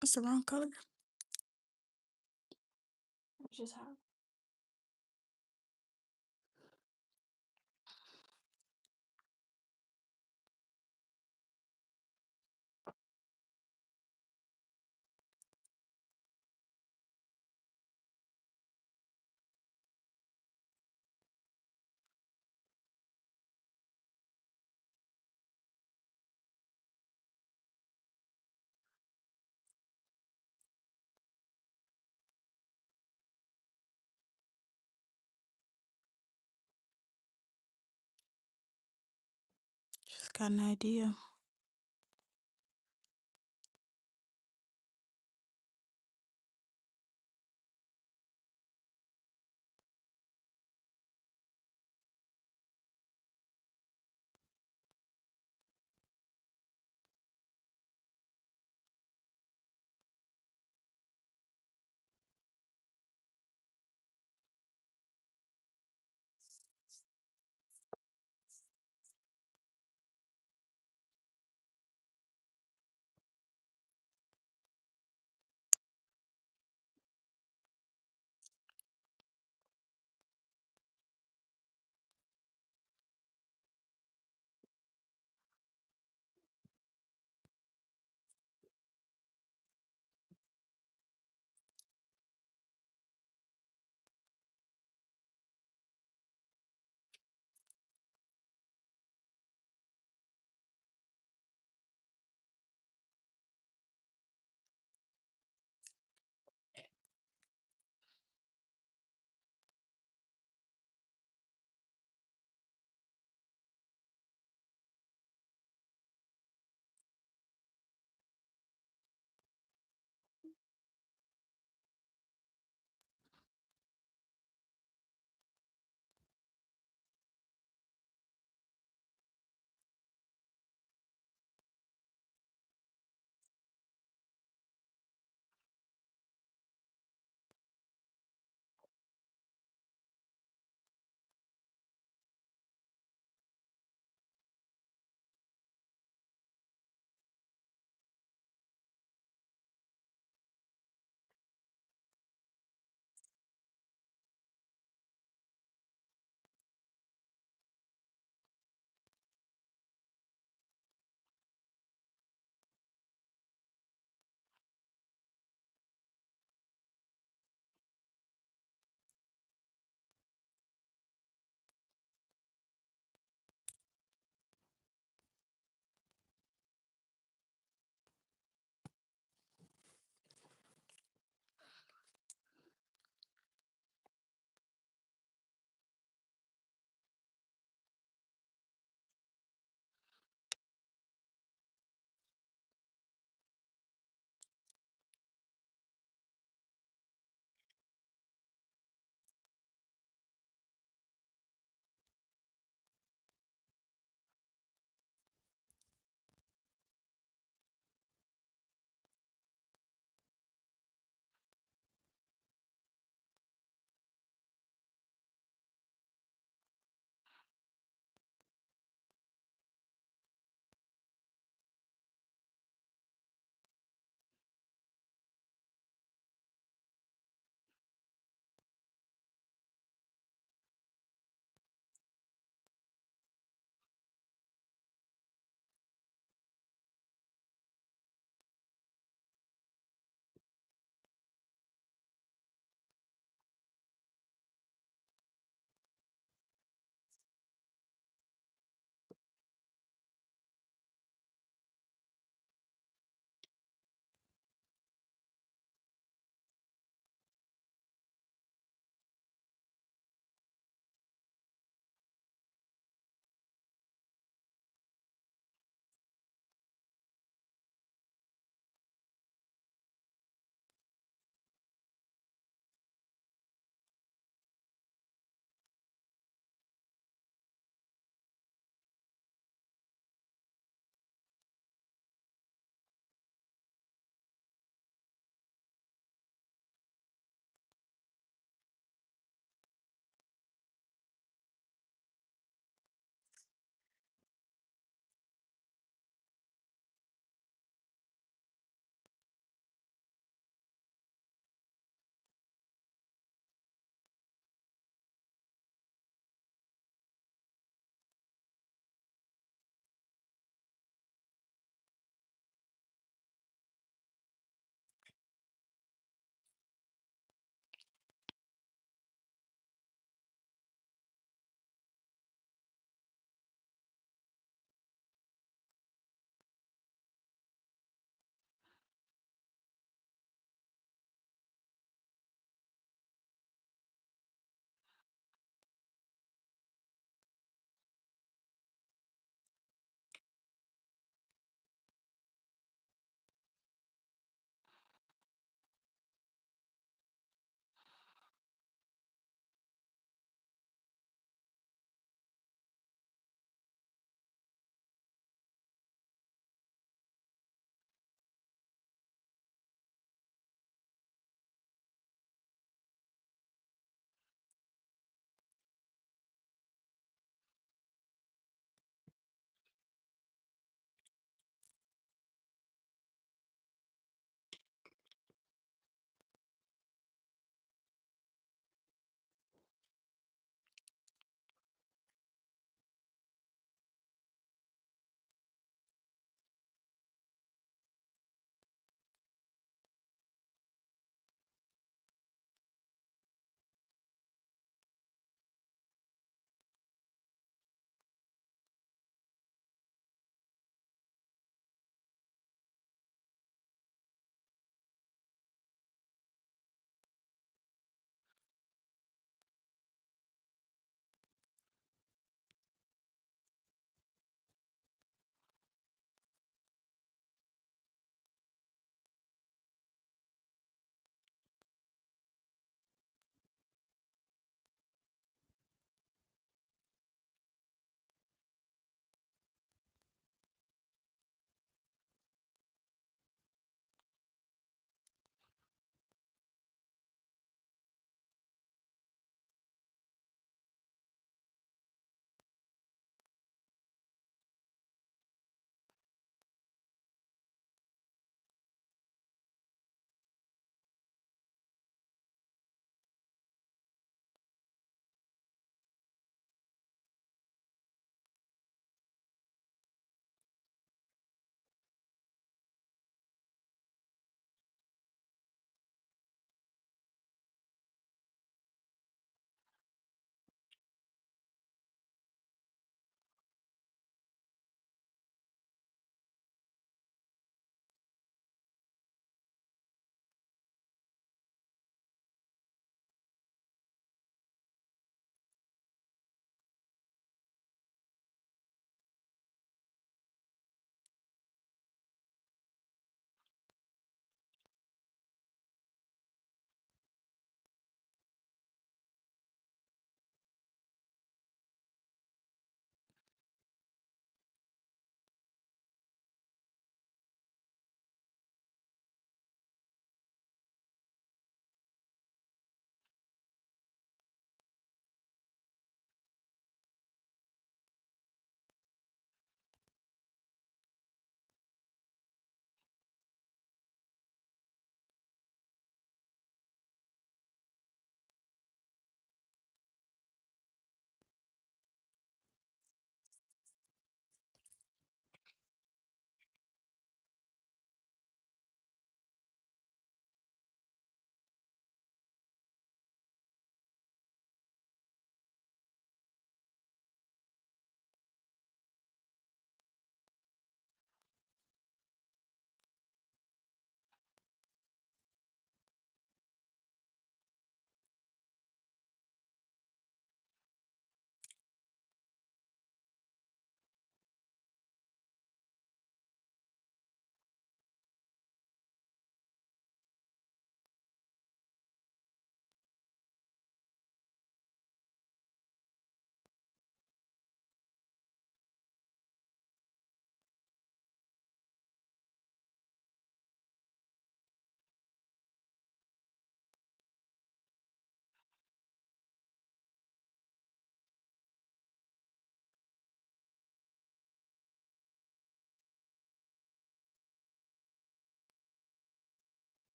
That's the wrong color. Just how. Just got an idea.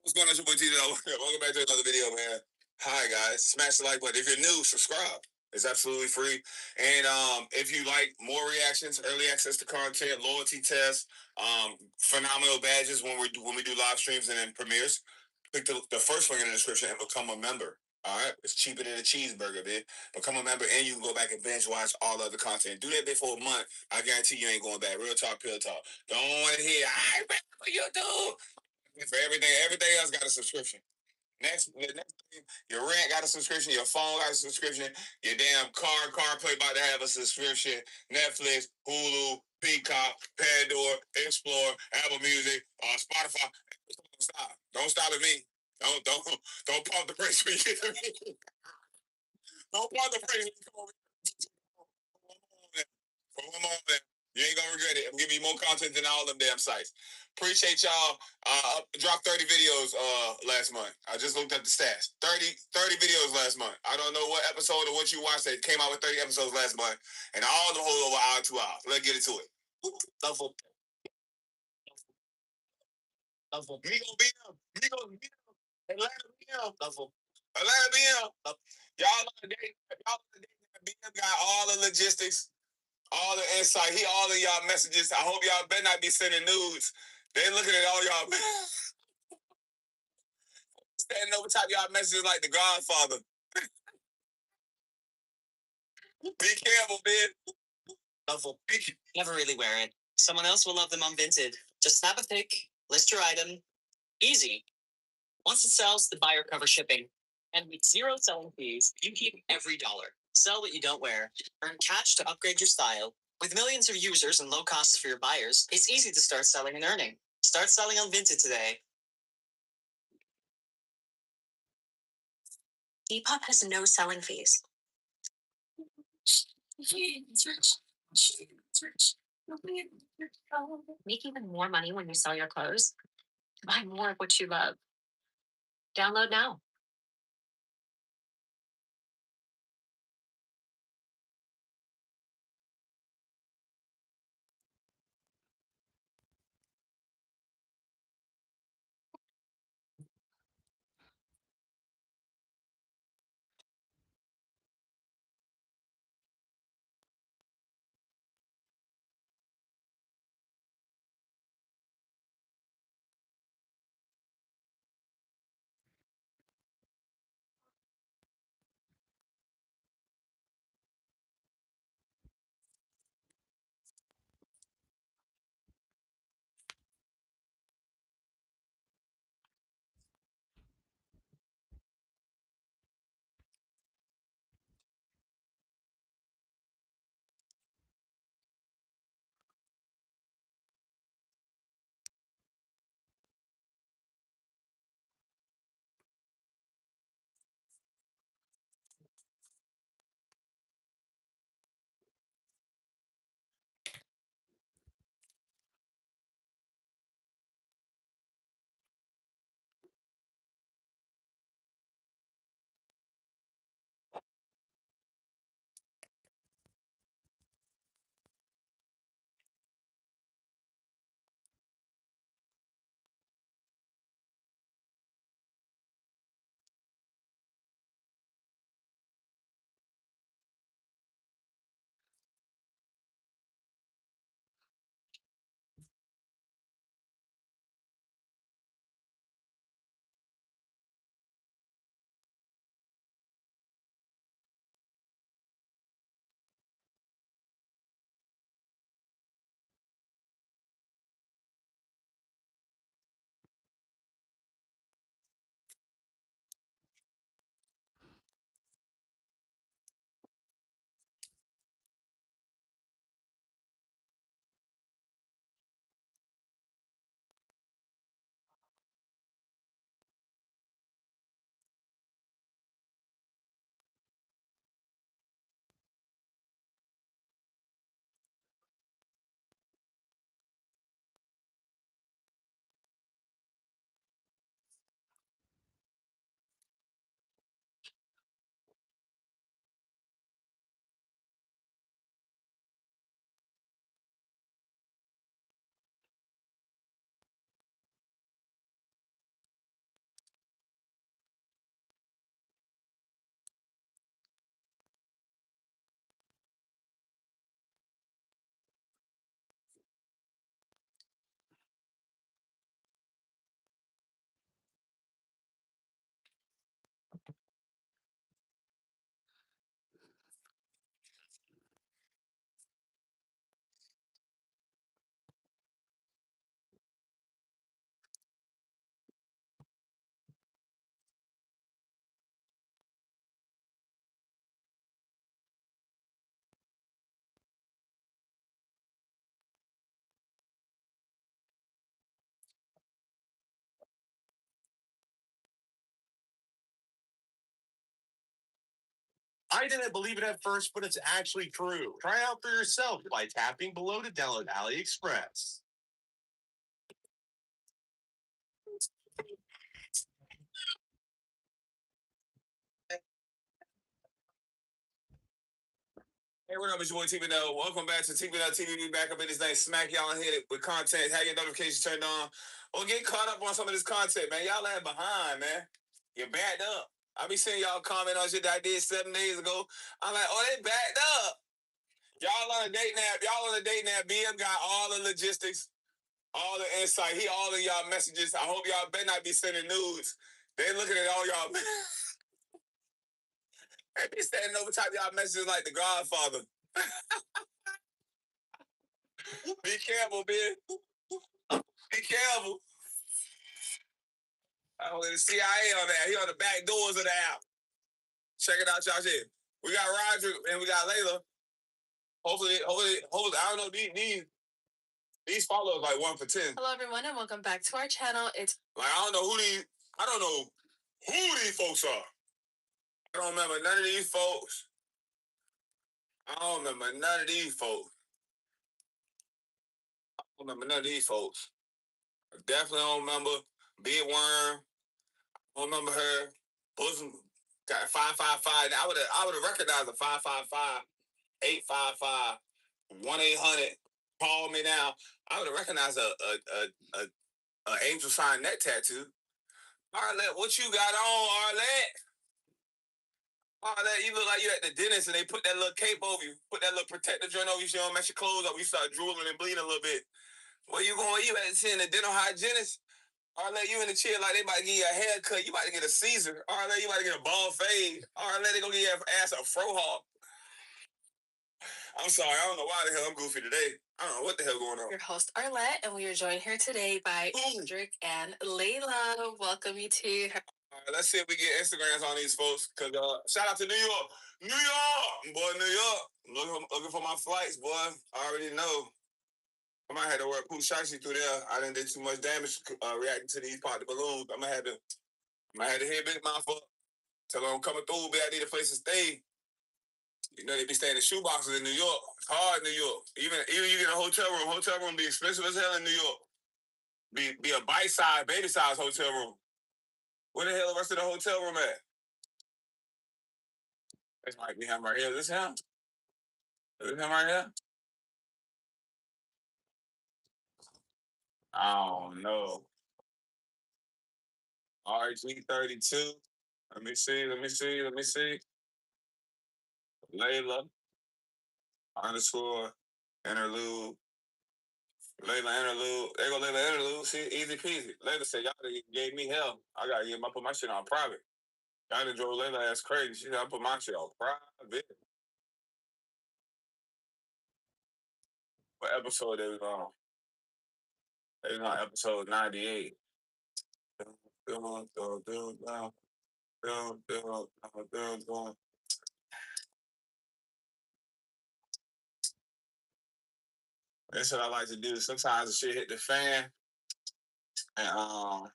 What's going on, it's your boy Tito? Welcome back to another video, man. Hi, guys. Smash the like button. If you're new, subscribe. It's absolutely free. And if you like more reactions, early access to content, loyalty tests, phenomenal badges when we do live streams and then premieres, click the first link in the description and become a member. All right, it's cheaper than a cheeseburger, man. Become a member, and you can go back and binge watch all other content. Do that bit for a month. I guarantee you ain't going back. Real talk, pill talk. Don't want to hear. I remember you do. For everything else got a subscription. The next thing, your rent got a subscription, your phone got a subscription, your damn CarPlay about to have a subscription, Netflix, Hulu, Peacock, Pandora, Explore, Apple Music, Spotify. Don't stop at me. Don't pump the brakes when you get to me. Don't pump the brakes when you come over here. Come on, man. You ain't gonna regret it. I'm giving you more content than all them damn sites. Appreciate y'all. Dropped 30 videos last month. I just looked up the stats. 30 videos last month. I don't know what episode or what you watched that came out with 30 episodes last month. And all of them hold over an hour, 2 hours. Let's get into it. Level. Migo BM. Migo BM. Atlanta BM. Level. Atlanta BM. Y'all know the day. BM got all the logistics, all the insight. He all of y'all messages. I hope y'all better not be sending nudes. They looking at all y'all standing over top of y'all messages like the Godfather. Be careful, man. Level. Never really wear it. Someone else will love them unvinted. Just snap a pic, list your item. Easy. Once it sells, the buyer covers shipping. And with zero selling fees, you keep every dollar. Sell what you don't wear. Earn cash to upgrade your style. With millions of users and low costs for your buyers, it's easy to start selling and earning. Start selling on Vinted today. Depop has no selling fees. Make even more money when you sell your clothes. Buy more of what you love. Download now. I didn't believe it at first, but it's actually true. Try it out for yourself by tapping below to download AliExpress. Hey, what up, it's your boy TV Now. Welcome back to TV Now TV. We back up in this thing, smack y'all in here with content. Have your notifications turned on, or get caught up on some of this content, man. Y'all lag behind, man. You're backed up. I be seeing y'all comment on shit that I did 7 days ago. I'm like, oh, they backed up. Y'all on a date nap. Y'all on a date nap. BM got all the logistics, all the insight. He all of y'all messages. I hope y'all better not be sending nudes. They looking at all y'all. They be standing over top of y'all messages like the Godfather. Be careful, man. Be careful. I don't the CIA on that. He on the back doors of the app. Check it out, y'all. Shit. We got Roger and we got Layla. Hopefully, I don't know, these followers like 1 for 10. Hello, everyone, and welcome back to our channel. It's like I don't know who these folks are. I don't remember none of these folks. I don't remember none of these folks. I definitely don't remember Big Worm. I don't remember her. Bosom got 555. I would have recognized a 555, 855, 1-800. Call me now. I would have recognized a angel sign neck tattoo. Arlette, what you got on, Arlette? Arlette, you look like you at the dentist and they put that little cape over you, put that little protective joint over you so you don't mess your clothes up. You start drooling and bleeding a little bit. Where you going? You at seeing the dental hygienist? Arlette, you in the chair like they about to give you a haircut. You about to get a Caesar. Arlette, you about to get a bald fade. Arlette, they gonna give your ass a fro hawk. I'm sorry, I don't know why the hell I'm goofy today. I don't know what the hell going on. your host, Arlette, and we are joined here today by Cedric and Layla. Welcome you to her. All right, let's see if we get Instagrams on these folks. Cause shout out to New York. New York! Boy, New York. Looking for my flights, boy. I already know. I might have to work Pooh Shiesty through there. I didn't do too much damage reacting to these part of the balloons. I might have to hit Big Mouth up. Tell them I'm coming through, but I need a place to stay. You know, they be staying in shoeboxes in New York. It's hard in New York. Even you get a hotel room. Hotel room be expensive as hell in New York. Be a bite-size, baby-size hotel room. Where the hell the rest of the hotel room at? This might be him right here. Is this him? Is this him right here? I don't know. RG32. Let me see. Layla _ interlude. Layla interlude. There go Layla interlude. See, easy peasy. Layla said, y'all gave me hell. I gotta put my shit on private. Y'all done drove Layla ass crazy. She said, I put my shit on private. What episode they was on? They was on episode 98. That's what I like to do. Sometimes the shit hit the fan, and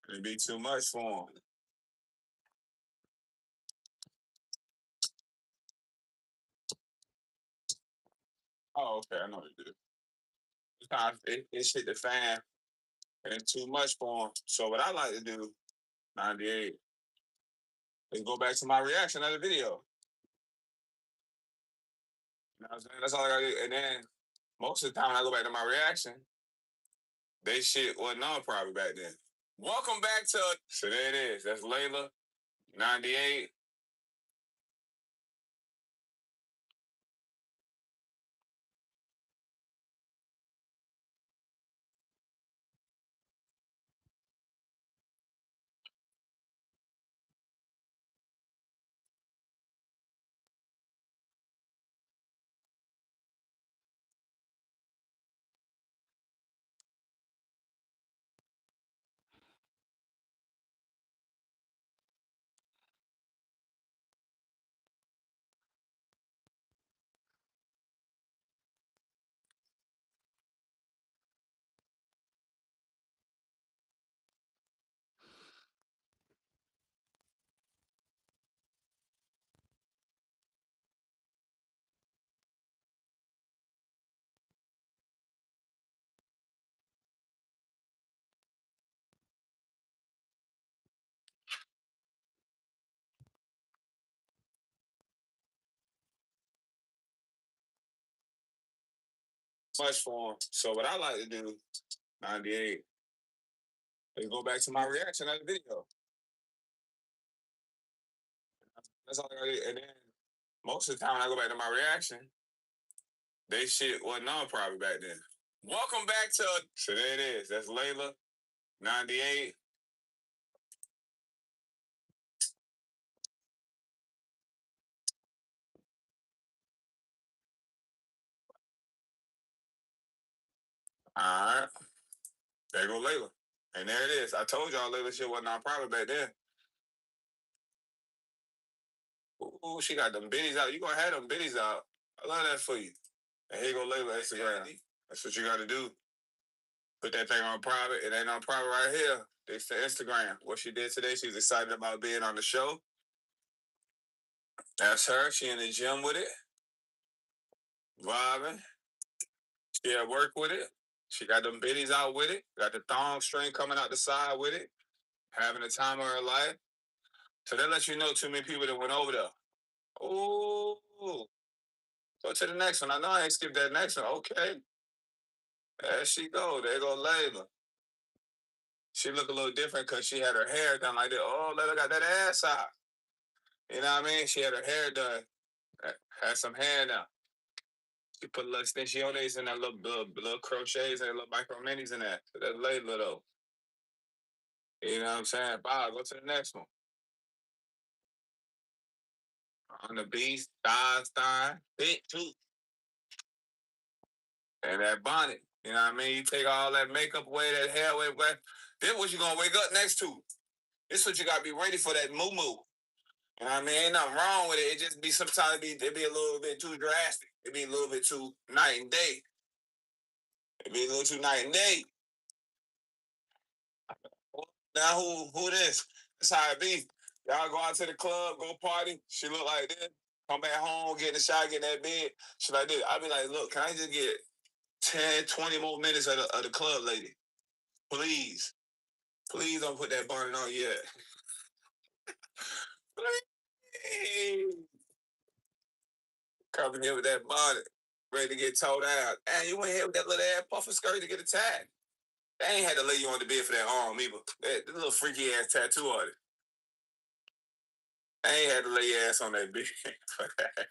it'd be too much for them. Oh, okay, I know what to do. Sometimes it hit the fan, and it's too much for them. So what I like to do, 98, is go back to my reaction of the video. You know what I'm saying? That's all I gotta do. And then most of the time when I go back to my reaction, they shit wasn't on probably back then. Welcome back to. So there it is. That's Layla, 98. much for him. So what I like to do, 98, is go back to my reaction of the video. That's all I did. And then most of the time when I go back to my reaction, they shit wasn't on probably back then. Welcome back to. So there it is. That's Layla, 98. All right. There go Layla. And there it is. I told y'all Layla shit wasn't on private back then. Ooh, she got them biddies out. You gonna have them biddies out. I love that for you. And here go Layla Instagram. That's what you gotta do. Put that thing on private. It ain't on private right here. It's the Instagram. What she did today, she's excited about being on the show. That's her. She in the gym with it. Vibing. She at work with it. She got them biddies out with it. Got the thong string coming out the side with it. Having the time of her life. So that lets you know too many people that went over there. Ooh. Go to the next one. I know I ain't skipped that next one. Okay. There she go. There go Layla. She look a little different because she had her hair done like that. Oh, Layla got that ass out. You know what I mean? She had her hair done. Had some hair now. She put a little extensiones in that little crochets and little micro minis in that. So that's Layla though. You know what I'm saying? Bye. Go to the next one. On the beast, thigh, big too. And that bonnet. You know what I mean? You take all that makeup away, that hair away. Then what you gonna wake up next to? This is what you gotta be ready for, that moo moo. You know what I mean? Ain't nothing wrong with it. It just be sometimes it be a little bit too drastic. It be a little bit too night and day. It be a little too night and day. Now who this? That's how it be. Y'all go out to the club, go party. She look like this. Come back home, get in the shower, get in that bed. She like this. I be like, look, can I just get 10, 20 more minutes of the club, lady? Please. Please don't put that bonnet on yet. Please. Coming here with that bonnet, ready to get towed out. And you went here with that little ass puffer skirt to get attacked. They ain't had to lay you on the bed for that arm either. That little freaky ass tattoo on it. They ain't had to lay your ass on that bed for that.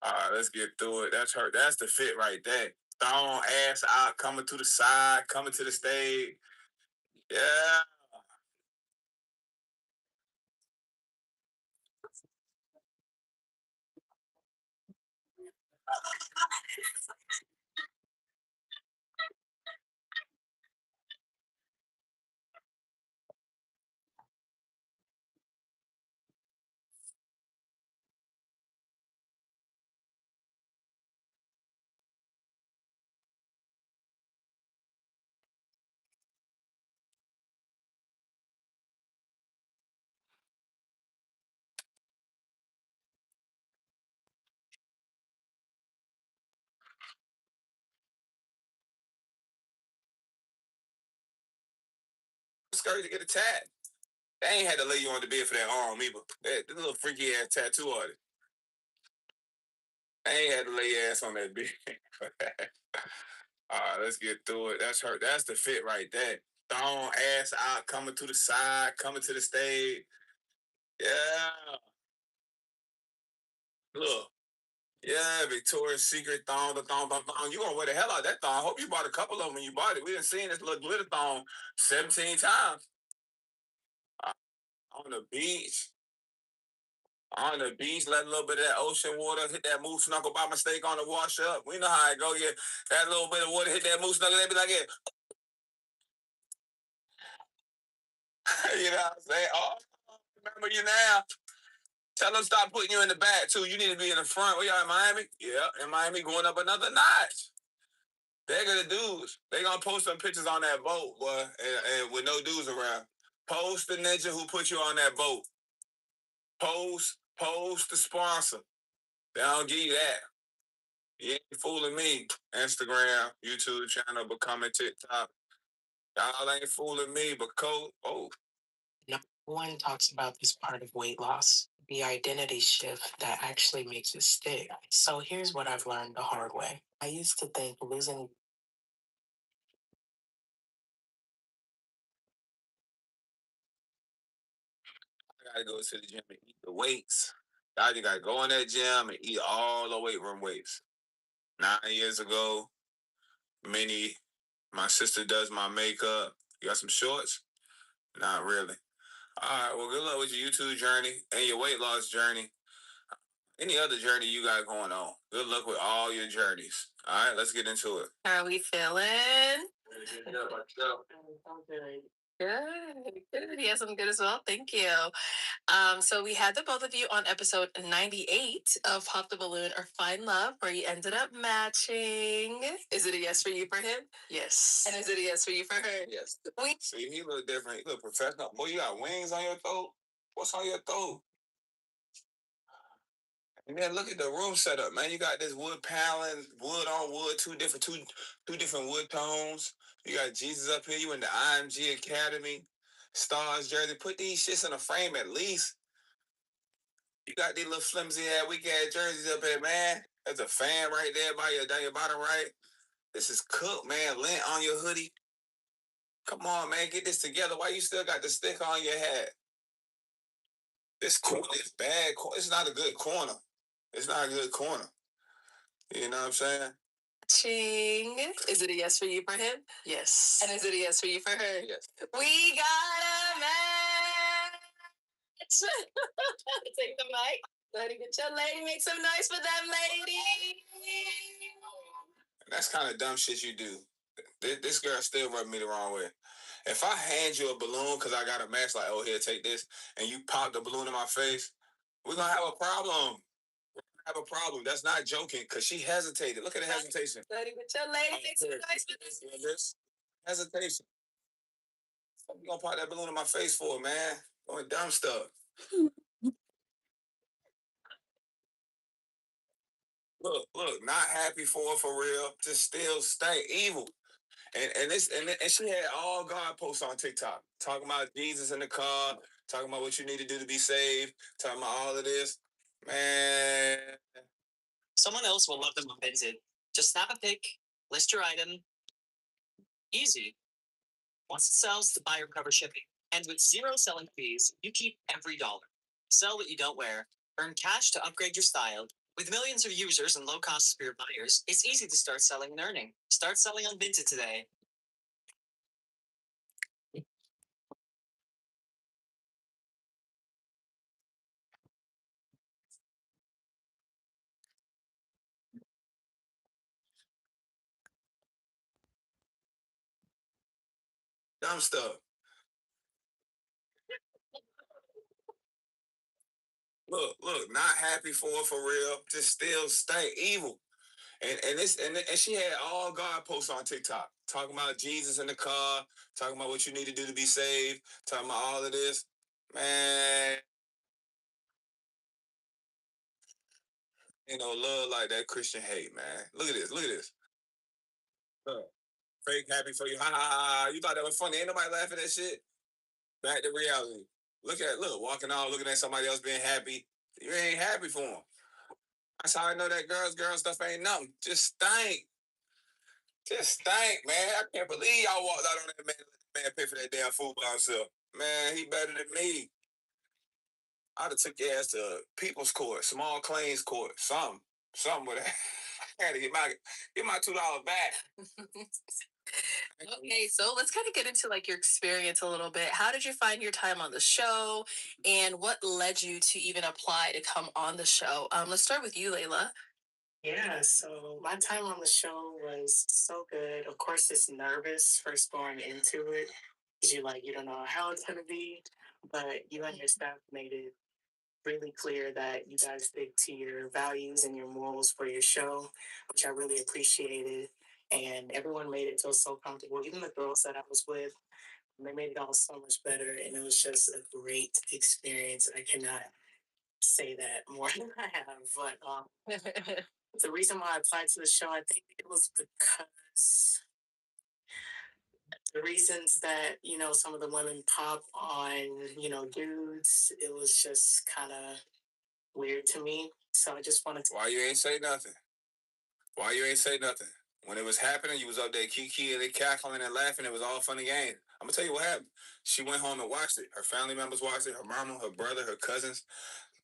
All right, let's get through it. That's her. That's the fit right there. Thong ass out, coming to the side, coming to the stage. Yeah. Skirt to get attacked. They ain't had to lay you on the bed for that arm either. That little freaky ass tattoo on it. They ain't had to lay your ass on that bed for that. All right, let's get through it. That's her. That's the fit right there. Thong ass out, coming to the side, coming to the stage. Yeah. Look. Yeah, Victoria's Secret thong, the thong. You gonna wear the hell out of that thong. I hope you bought a couple of them when you bought it. We done seen this little glitter thong 17 times. Uh, on the beach. On the beach, let a little bit of that ocean water hit that moose knuckle by mistake on the wash up. We know how it go. Yeah, that little bit of water hit that moose knuckle. They be like, yeah. You know what I'm saying? Oh, remember you now. Tell them stop putting you in the back too. You need to be in the front. We are in Miami. Yeah, in Miami, going up another notch. They're gonna dudes. They gonna post some pictures on that boat, boy, and with no dudes around. Post the ninja who put you on that boat. Post the sponsor. They don't give you that. You ain't fooling me. Instagram, YouTube channel, becoming TikTok. Y'all ain't fooling me, but code. Oh. No one talks about this part of weight loss. the identity shift that actually makes it stick. So here's what I've learned the hard way. I used to think losing. I gotta go to the gym and eat the weights. I just gotta go in that gym and eat all the weight room weights. 9 years ago, Minnie, my sister does my makeup. You got some shorts? Not really. All right, well, good luck with your YouTube journey and your weight loss journey. Any other journey you got going on. Good luck with all your journeys. All right, let's get into it. How are we feeling? Good. Good. Yes, I'm good as well. Thank you. So we had the both of you on episode 98 of Pop the Balloon or Find Love, where you ended up matching. Is it a yes for you for him? Yes. And is it a yes for you for her? Yes. See, he look different. He look professional. Boy, you got wings on your throat? What's on your throat? And then look at the room setup, man. You got this wood paneling, wood on wood, two different wood tones. You got Jesus up here. You in the IMG Academy, Stars jersey. Put these shits in a frame at least. You got these little flimsy ass weak ass jerseys up here, man. There's a fan right there by your down your bottom right. This is cooked, man. Lint on your hoodie. Come on, man. Get this together. Why you still got the sticker on your hat? This corner is bad. It's not a good corner. It's not a good corner. You know what I'm saying? Ching. Is it a yes for you for him? Yes. And is it a yes for you for her? Yes. We got a match. Take the mic. Let it get your lady. Make some noise for that lady. And that's kind of dumb shit you do. This girl still rubbed me the wrong way. If I hand you a balloon because I got a match, like, oh, here, take this, and you pop the balloon in my face, we're going to have a problem. Have a problem. That's not joking because she hesitated. Look at the hesitation. Let it get your lady. Make some noise for this. Hesitation. What you gonna pop that balloon in my face for, man? Doing dumb stuff. Look, not happy for her for real. Just still stay evil. And she had all God posts on TikTok talking about Jesus in the car, talking about what you need to do to be saved, talking about all of this. Man, Someone else will love them offended. Just snap a pic, list your item. Easy. Once it sells, the buyer covers shipping. And with zero selling fees, you keep every dollar. Sell what you don't wear. Earn cash to upgrade your style. With millions of users and low-cost spirit buyers, it's easy to start selling and earning. Start selling on Vinted today. dumb stuff. Look, not happy for her for real. Just still stay evil. And she had all God posts on TikTok talking about Jesus in the car, talking about what you need to do to be saved, talking about all of this. Man, ain't no love like that Christian hate, man. Look at this. Look at this. Look, fake happy for you. Ha ha ha. You thought that was funny. Ain't nobody laughing at shit. Back to reality. Look, walking out, looking at somebody else being happy. You ain't happy for them. That's how I know that girl stuff ain't nothing. Just stank. Just stank, man. I can't believe y'all walked out on that man. Let the man pay for that damn food by himself. Man, he better than me. I'd have took your ass to people's court, small claims court, something with that. I had to get my $2 back. Okay, so let's kind of get into like your experience a little bit. How did you find your time on the show, and what led you to even apply to come on the show? Let's start with you, Layla. Yeah, so my time on the show was so good. Of course, it's nervous first going into it because you don't know how it's gonna be, but you and your staff made it really clear that you guys stick to your values and your morals for your show, which I really appreciated. And everyone made it feel so comfortable. Even the girls that I was with, they made it all so much better. And it was just a great experience. I cannot say that more than I have. But the reason why I applied to the show, I think it was because the reasons that, some of the women pop on, dudes, it was just kind of weird to me. So I just wanted to. Why you ain't say nothing? Why you ain't say nothing? When it was happening, you was up there kiki and they cackling and laughing. It was all fun and games. I'm gonna tell you what happened. She went home and watched it. Her family members watched it. Her mama, her brother, her cousins.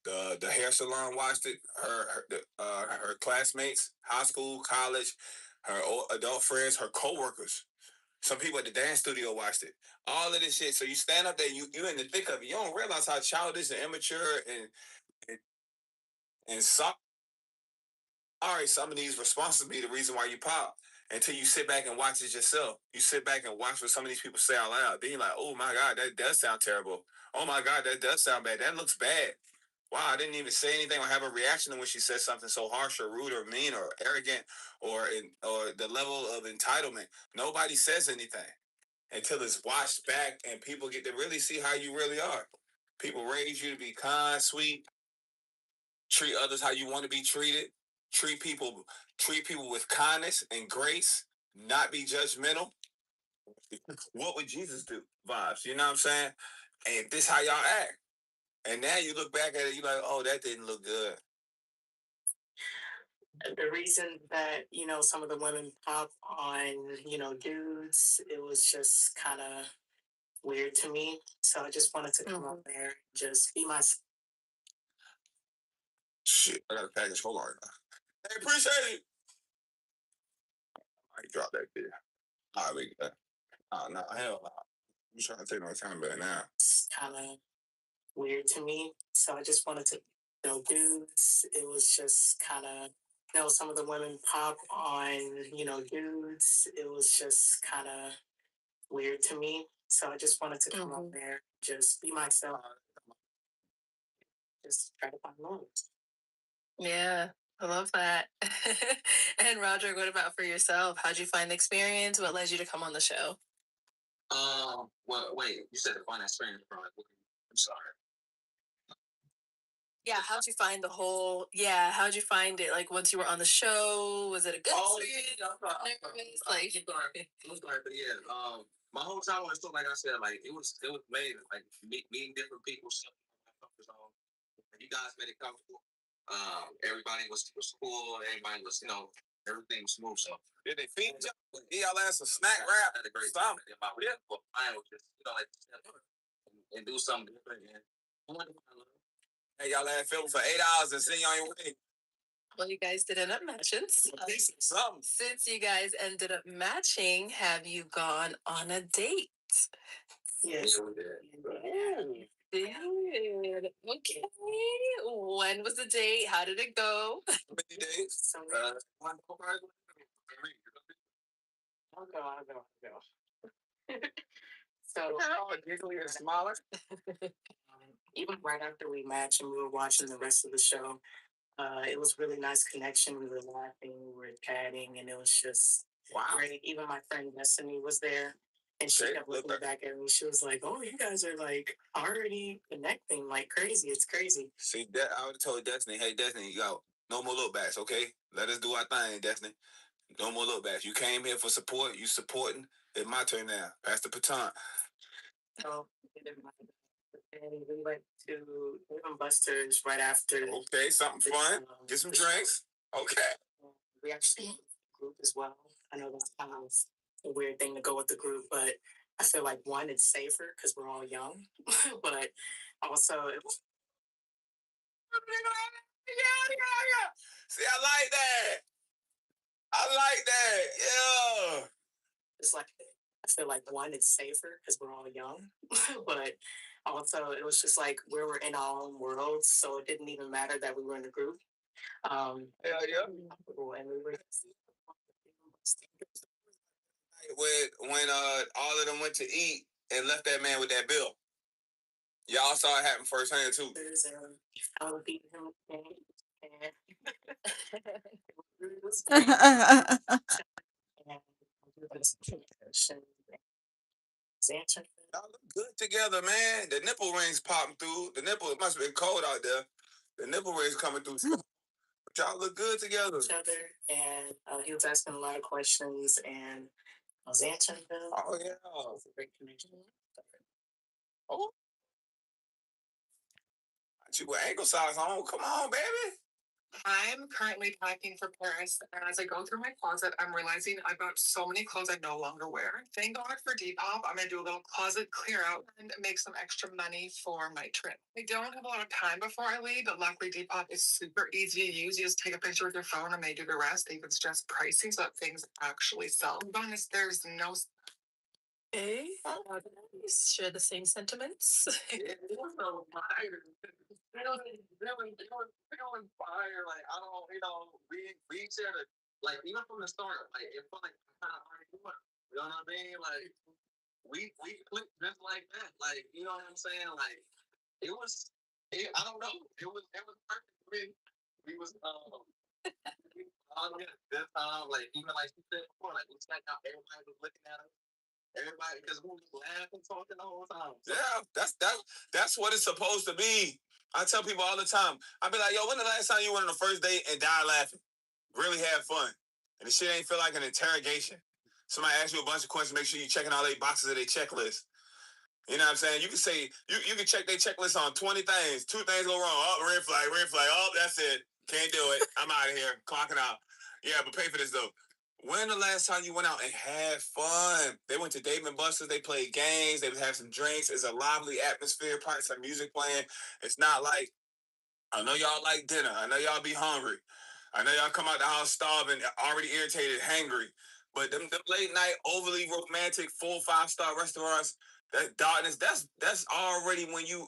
The hair salon watched it. Her classmates, high school, college, her adult friends, her coworkers. Some people at the dance studio watched it. All of this shit. So you stand up there, you in the thick of it. You don't realize how childish and immature and, and sorry some of these responses be the reason why you pop. Until you sit back and watch it yourself. You sit back and watch what some of these people say out loud. Then you're like, oh my God, that does sound terrible. Oh my God, that does sound bad. That looks bad. Wow, I didn't even say anything or have a reaction to when she said something so harsh or rude or mean or arrogant or the level of entitlement. Nobody says anything until it's watched back and people get to really see how you really are. People raise you to be kind, sweet, treat others how you want to be treated, treat people with kindness and grace, not be judgmental. What would Jesus do? Vibes, you know what I'm saying? And this how y'all act. And now you look back at it, you're like, oh, that didn't look good. The reason that, some of the women pop on, dudes, it was just kind of weird to me. So I just wanted to come up there, just be myself. Shit, I got a package. Hold on. Hey, appreciate it. I dropped that bit. All right, we got. No, hell no. I'm trying to take my time back now. It's kind of weird to me. So I just wanted to, dudes, it was just kind of, some of the women pop on, dudes, it was just kind of weird to me. So I just wanted to come up there, just be myself, just try to find love. Yeah, I love that. And Roger, what about for yourself? How'd you find the experience? What led you to come on the show? Well, wait, you said the fun experience, bro. I'm sorry. Yeah, how'd you find the whole? Yeah, how'd you find it? Like once you were on the show, was it a good experience? Yeah, it was like, but yeah, my whole time on the show, like I said, like it was made like meeting different people, stuff comfort zone. You guys made it comfortable. Everybody was cool. Everybody was, everything was smooth. So did they feed y'all? Y'all ass a snack wrap? Had a great time. Yeah, but I was just, like and do something different. And hey, y'all had film for 8 hours and send you on your way. Well, you guys did end up matching. Something. Since you guys ended up matching, have you gone on a date? Yes, we did. Did. Okay. When was the date? How did it go? How many days? One. I'll go. So, giggly and smaller. Even right after we matched and we were watching the rest of the show, it was really nice connection. We were laughing, we were chatting, and it was just great. Even my friend Destiny was there, and she kept looking back at me. She was like, "Oh, you guys are like already connecting like crazy. It's crazy." See, that I would have told Destiny, "Hey, Destiny, yo, no more look backs, okay? Let us do our thing, Destiny. No more look backs. You came here for support. You supporting. It's my turn now. Pass the baton." So, and we went to Buster's right after. Okay, something fun. Get some drinks. Okay. We actually went with the group as well. I know that's kind of a weird thing to go with the group, but I feel like one, it's safer because we're all young, but also it was. Yeah. See, I like that. Yeah. It's like I feel like one, it's safer because we're all young, but also it was just like we were in our own worlds, so it didn't even matter that we were in a group. Yeah. And we were when all of them went to eat and left that man with that bill. Y'all saw it happen firsthand too. I would beat him Y'all look good together, man. The nipple rings popping through. The nipple, it must have been cold out there. The nipple rings coming through. But y'all look good together. Each other, and he was asking a lot of questions, and I was answering them. Oh yeah, it was a great connection. Oh, You with ankle socks on? Come on, baby. I'm currently packing for Paris, and as I go through my closet, I'm realizing I've got so many clothes I no longer wear. Thank God for Depop. I'm gonna do a little closet clear out and make some extra money for my trip. I don't have a lot of time before I leave, but luckily Depop is super easy to use. You just take a picture with your phone and they do the rest. They even suggest pricing so that things actually sell. Bonus, there's no. Hey, share the same sentiments. It was so fire. They on fire. Like, I don't, we shared it. Like, even from the start, like, it felt like kind of already doing. You know what I mean? Like, we clicked just like that. Like, you know what I'm saying? Like, I don't know. It was perfect. We was, this time, like, even like she said before, like, we sat down, everybody was looking at us. Everybody, because we was laughing, talking the whole time. Yeah, that's what it's supposed to be. I tell people all the time. I be like, yo, when the last time you went on a first date and died laughing? Really had fun. And the shit ain't feel like an interrogation. Somebody asks you a bunch of questions, make sure you checking all 8 boxes of their checklist. You know what I'm saying? You can say, you can check their checklist on 20 things. 2 things go wrong. Oh, red flag. Oh, that's it. Can't do it. I'm out of here. Clocking out. Yeah, but pay for this though. When the last time you went out and had fun? They went to Dave and Buster's. They played games. They would have some drinks. It's a lively atmosphere. Probably some music playing. It's not like, I know y'all like dinner. I know y'all be hungry. I know y'all come out the house starving, already irritated, hangry. But them late night, overly romantic, 4-5 star restaurants, that darkness, that's already when you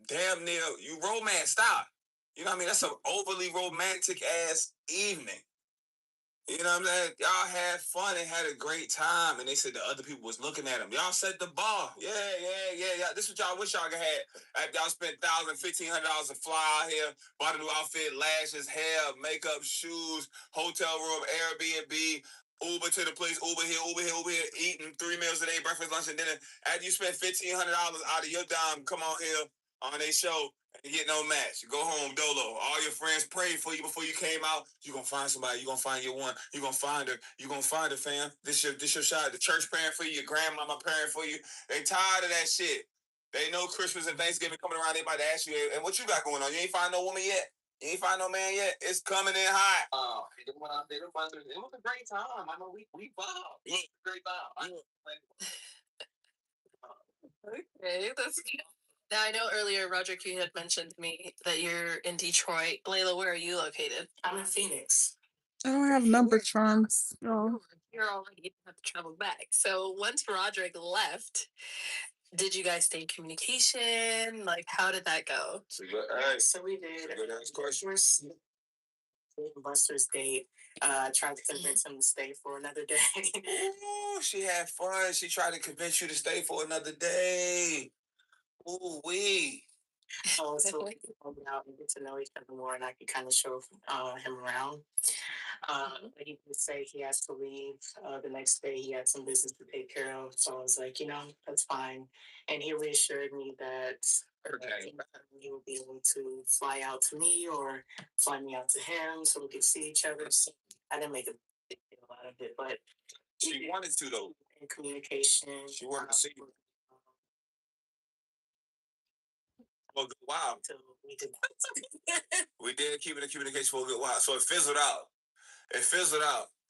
damn near you romance stop. You know what I mean? That's an overly romantic ass evening. You know what I'm saying? Y'all had fun and had a great time, and they said the other people was looking at them. Y'all set the bar. Yeah. This is what y'all wish y'all could have. After y'all spent $1,000, $1,500 to fly out here, bought a new outfit, lashes, hair, makeup, shoes, hotel room, Airbnb, Uber to the place, Uber here, eating 3 meals a day, breakfast, lunch, and dinner. After you spent $1,500 out of your dime, come on here on their show and get no match. Go home dolo. All your friends prayed for you before you came out. You gonna find somebody. You gonna find your one. You gonna find her. You gonna find her, fam. This your shot. The church praying for you. Your grandmama praying for you. They tired of that shit. They know Christmas and Thanksgiving coming around. They about to ask you, and what you got going on? You ain't find no woman yet. You ain't find no man yet. It's coming in hot. It was a great time. I know we vibed. It was a great vibe. Okay, that's good. Now, I know earlier, Roderick, you had mentioned to me that you're in Detroit. Layla, where are you located? I'm in Phoenix. I don't have number charms. No. You're already, you don't have to travel back. So once Roderick left, did you guys stay in communication? Like, how did that go? So we did. Good ass question. Buster's date. Tried to convince him to stay for another day. Ooh, she had fun. She tried to convince you to stay for another day. Ooh, wee. So we could hang out and get to know each other more, and I could kind of show him around. But he did say he has to leave the next day. He had some business to take care of, so I was like, that's fine. And he reassured me that he would be able to fly out to me or fly me out to him, so we could see each other. So I didn't make a big deal out of it, but She wanted to though. in communication, She wanted to see you. For a good while. So we did. We did keep it in communication for a good while. So it fizzled out.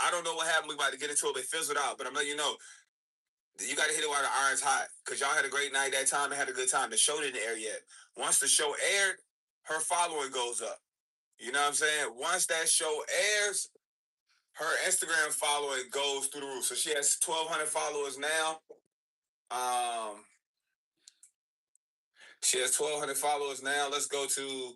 I don't know what happened. We about to get into it, but it fizzled out. But I'm letting you know, you got to hit it while the iron's hot. Because y'all had a great night that time and had a good time. The show didn't air yet. Once the show aired, her following goes up. You know what I'm saying? Once that show airs, her Instagram following goes through the roof. So she has 1,200 followers now. She has 1,200 followers now. Let's go to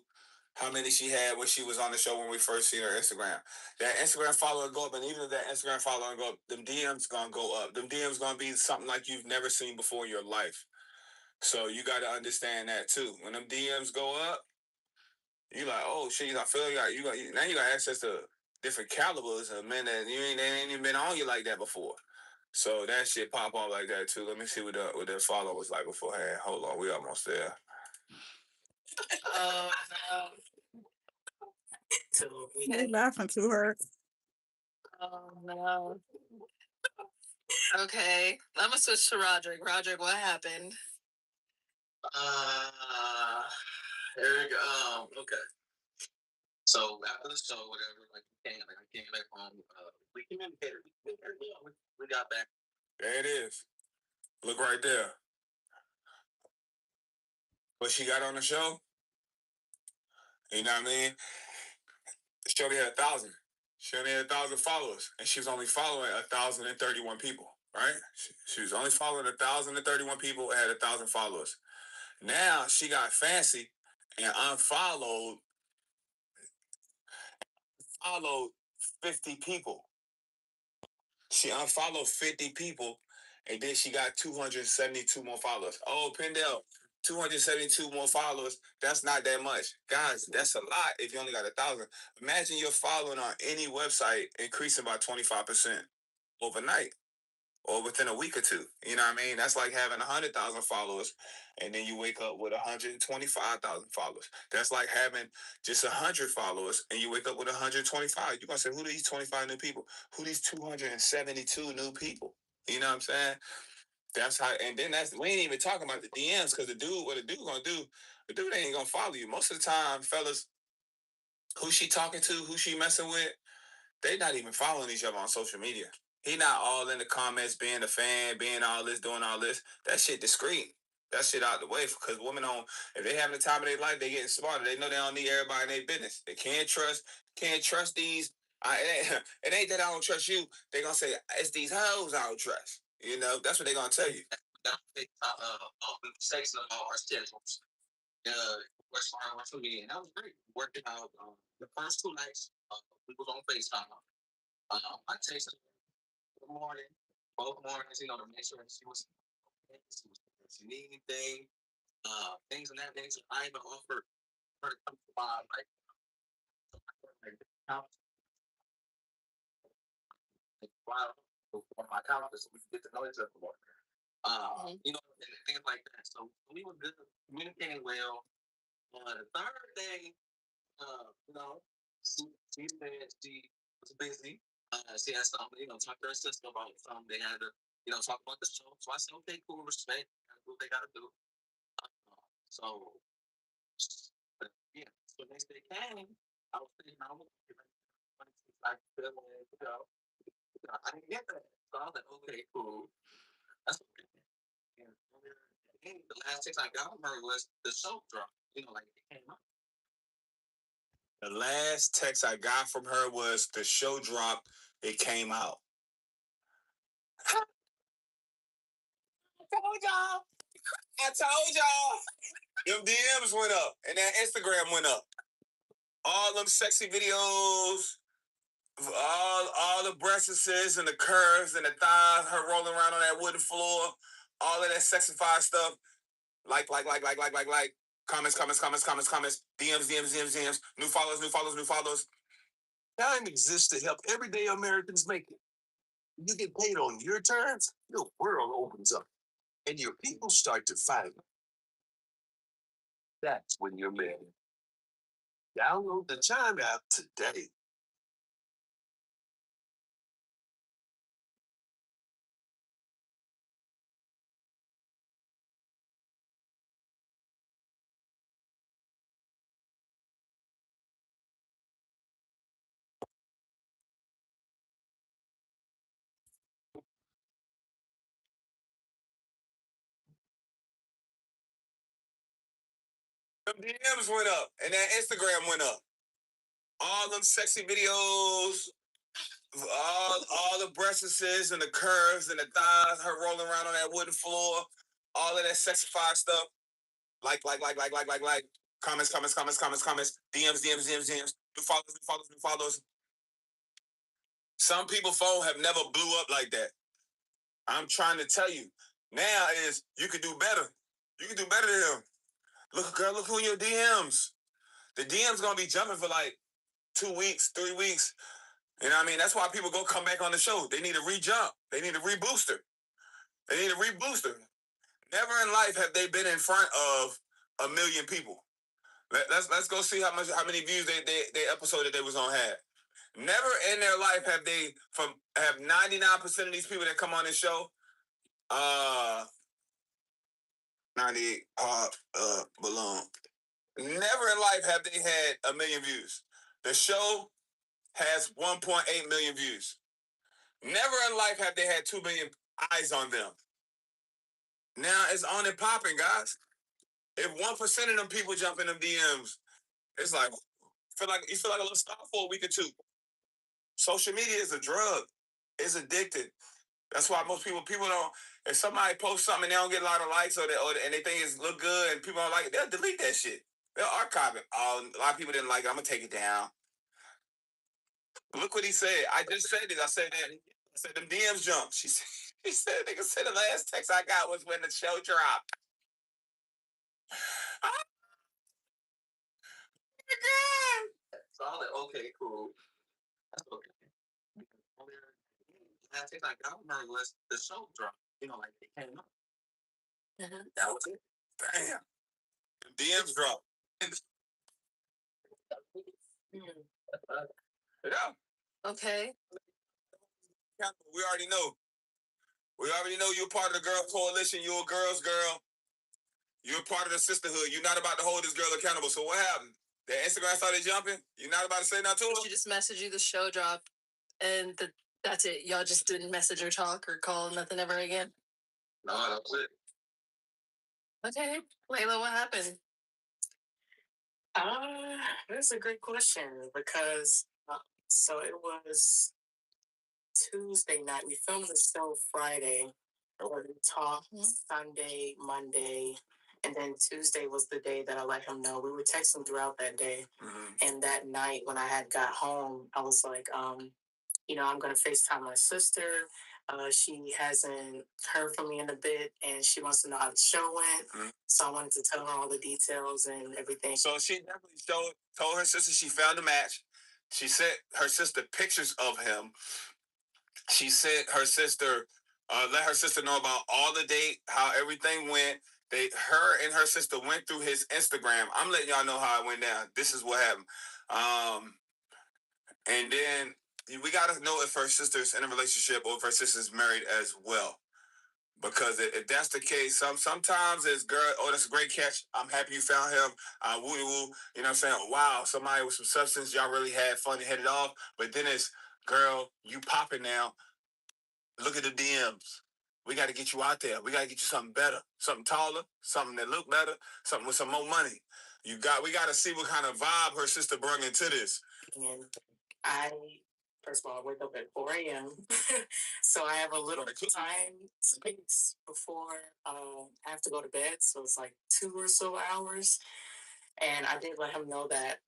how many she had when she was on the show when we first seen her Instagram. That Instagram follower go up, and even if that Instagram follower go up, them DMs gonna go up. Them DMs gonna be something like you've never seen before in your life. So you got to understand that too. When them DMs go up, you like, oh shit, I feel like now you got access to different calibers of men that they ain't even been on you like that before. So that shit pop off like that too. Let me see what the follow was like beforehand. Hold on, we almost there. Oh, So we They laughing too hard. no. Okay, I'm gonna switch to Roderick. Roderick, what happened? Eric, okay. So after the show, whatever, like I came back home. We communicated. We got back. There it is. Look right there. What she got on the show? You know what I mean? She only had 1,000. She only had 1,000 followers, and she was only following 1,031 people. Right? She was only following 1,031 people and had 1,000 followers. Now she got fancy and followed 50 people. She unfollowed 50 people, and then she got 272 more followers. Oh, Pendel, 272 more followers. That's not that much. Guys, that's a lot if you only got 1,000. Imagine your following on any website increasing by 25% overnight or within a week or two. You know what I mean? That's like having 100,000 followers, and then you wake up with 125,000 followers. That's like having just 100 followers, and you wake up with 125. You're going to say, who are these 25 new people? Who are these 272 new people? You know what I'm saying? That's how, and then we ain't even talking about the DMs, because what a dude gonna do, the dude ain't gonna follow you. Most of the time, fellas, who she talking to, who she messing with, they not even following each other on social media. He not all in the comments, being a fan, being all this, doing all this. That shit discreet. That shit out the way, because women don't. If they having the time of their life, they getting smarter. They know they don't need everybody in their business. They can't trust these. It ain't that I don't trust you. They gonna say it's these hoes I don't trust. You know, that's what they gonna tell you. Often sex about our schedules. What's for me, and that was great. Working out the first 2 nights. We was on FaceTime. I texted her in the morning, both mornings, to make sure she was okay, she need anything, things of that nature. I even offered her to come to my house, my couch, so we could get to know each other more. And things like that. So we were good, communicating well. The third day, she said she was busy. She had something, talk to her sister about something. They had to, talk about the show. So I said, okay, cool, respect. Do what they got to do. So, yeah. So next day came, I was thinking, I feel I didn't get that. So I was like, okay, cool. That's okay. And the last text I got from her was the show drop. Like it came out. The last text I got from her was the show drop. It came out. I told y'all. Them DMs went up and that Instagram went up. All them sexy videos, all the breasts and the curves and the thighs, her rolling around on that wooden floor, all of that sexified stuff. Like. Comments. DMs. New followers. Time exists to help everyday Americans make it. You get paid on your terms, your world opens up, and your people start to find. That's when you're married. Download the Chime app today. Them DMs went up and that Instagram went up. All them sexy videos, all the breasts and the curves and the thighs, her rolling around on that wooden floor, all of that sexified stuff. Like. Comments. DMs. New followers. Some people's phone have never blew up like that. I'm trying to tell you. Now is you can do better. You can do better than him. Look, girl, look who in your DMs. The DMs gonna be jumping for like 2 weeks, 3 weeks. You know what I mean? That's why people go come back on the show. They need a re-jump. They need a rebooster. Never in life have they been in front of 1 million people. Let's go see how many views they episode that they was on had. Never in their life have 99% of these people that come on this show. 98 balloon. Never life have they had 1 million views. The show has 1.8 million views. Never in life have they had 2 million eyes on them. Now it's on and popping, guys. If 1% of them people jump in them DMs, it's like you feel like a little star for a week or two. Social media is a drug. It's addicted. That's why most people don't. If somebody posts something and they don't get a lot of likes and they think it look good and people don't like it, they'll delete that shit. They'll archive it. Oh, a lot of people didn't like it. I'm gonna take it down. Look what he said. I just said it. I said them DMs jumped. He said, nigga said the last text I got was when the show dropped. Oh my God. So I'm like, okay, cool. That's okay. Last text I got was the show dropped. Like it came up. That was it. Damn. The DMs dropped. Yeah. Okay. We already know. We already know you're part of the girl coalition. You're a girl's girl. You're part of the sisterhood. You're not about to hold this girl accountable. So what happened? The Instagram started jumping? You're not about to say nothing to her? She just messaged you the show drop, and that's it. Y'all just didn't message or talk or call, nothing ever again? No, that was it. Okay. Layla, what happened? That's a great question because so it was Tuesday night. We filmed the show Friday. We talked Sunday, Monday, and then Tuesday was the day that I let him know. We were texting throughout that day, and that night when I had got home, I was like, I'm gonna FaceTime my sister. She hasn't heard from me in a bit, and she wants to know how the show went. So I wanted to tell her all the details and everything. So she definitely told her sister she found a match. She sent her sister pictures of him. She sent her sister, let her sister know about all the date, how everything went. Her and her sister went through his Instagram. I'm letting y'all know how it went down. This is what happened. And then we gotta know if her sister's in a relationship or if her sister's married as well. Because if that's the case, sometimes it's girl, oh, that's a great catch. I'm happy you found him. Woo woo. You know what I'm saying? Wow, somebody with some substance. Y'all really had fun and hit it off. But then it's, girl, you popping now. Look at the DMs. We got to get you out there. We got to get you something better, something taller, something that look better, something with some more money. We got to see what kind of vibe her sister brought into this. And first of all, I wake up at 4 a.m. So I have a little time space before I have to go to bed. So it's like 2 or so hours. And I did let him know that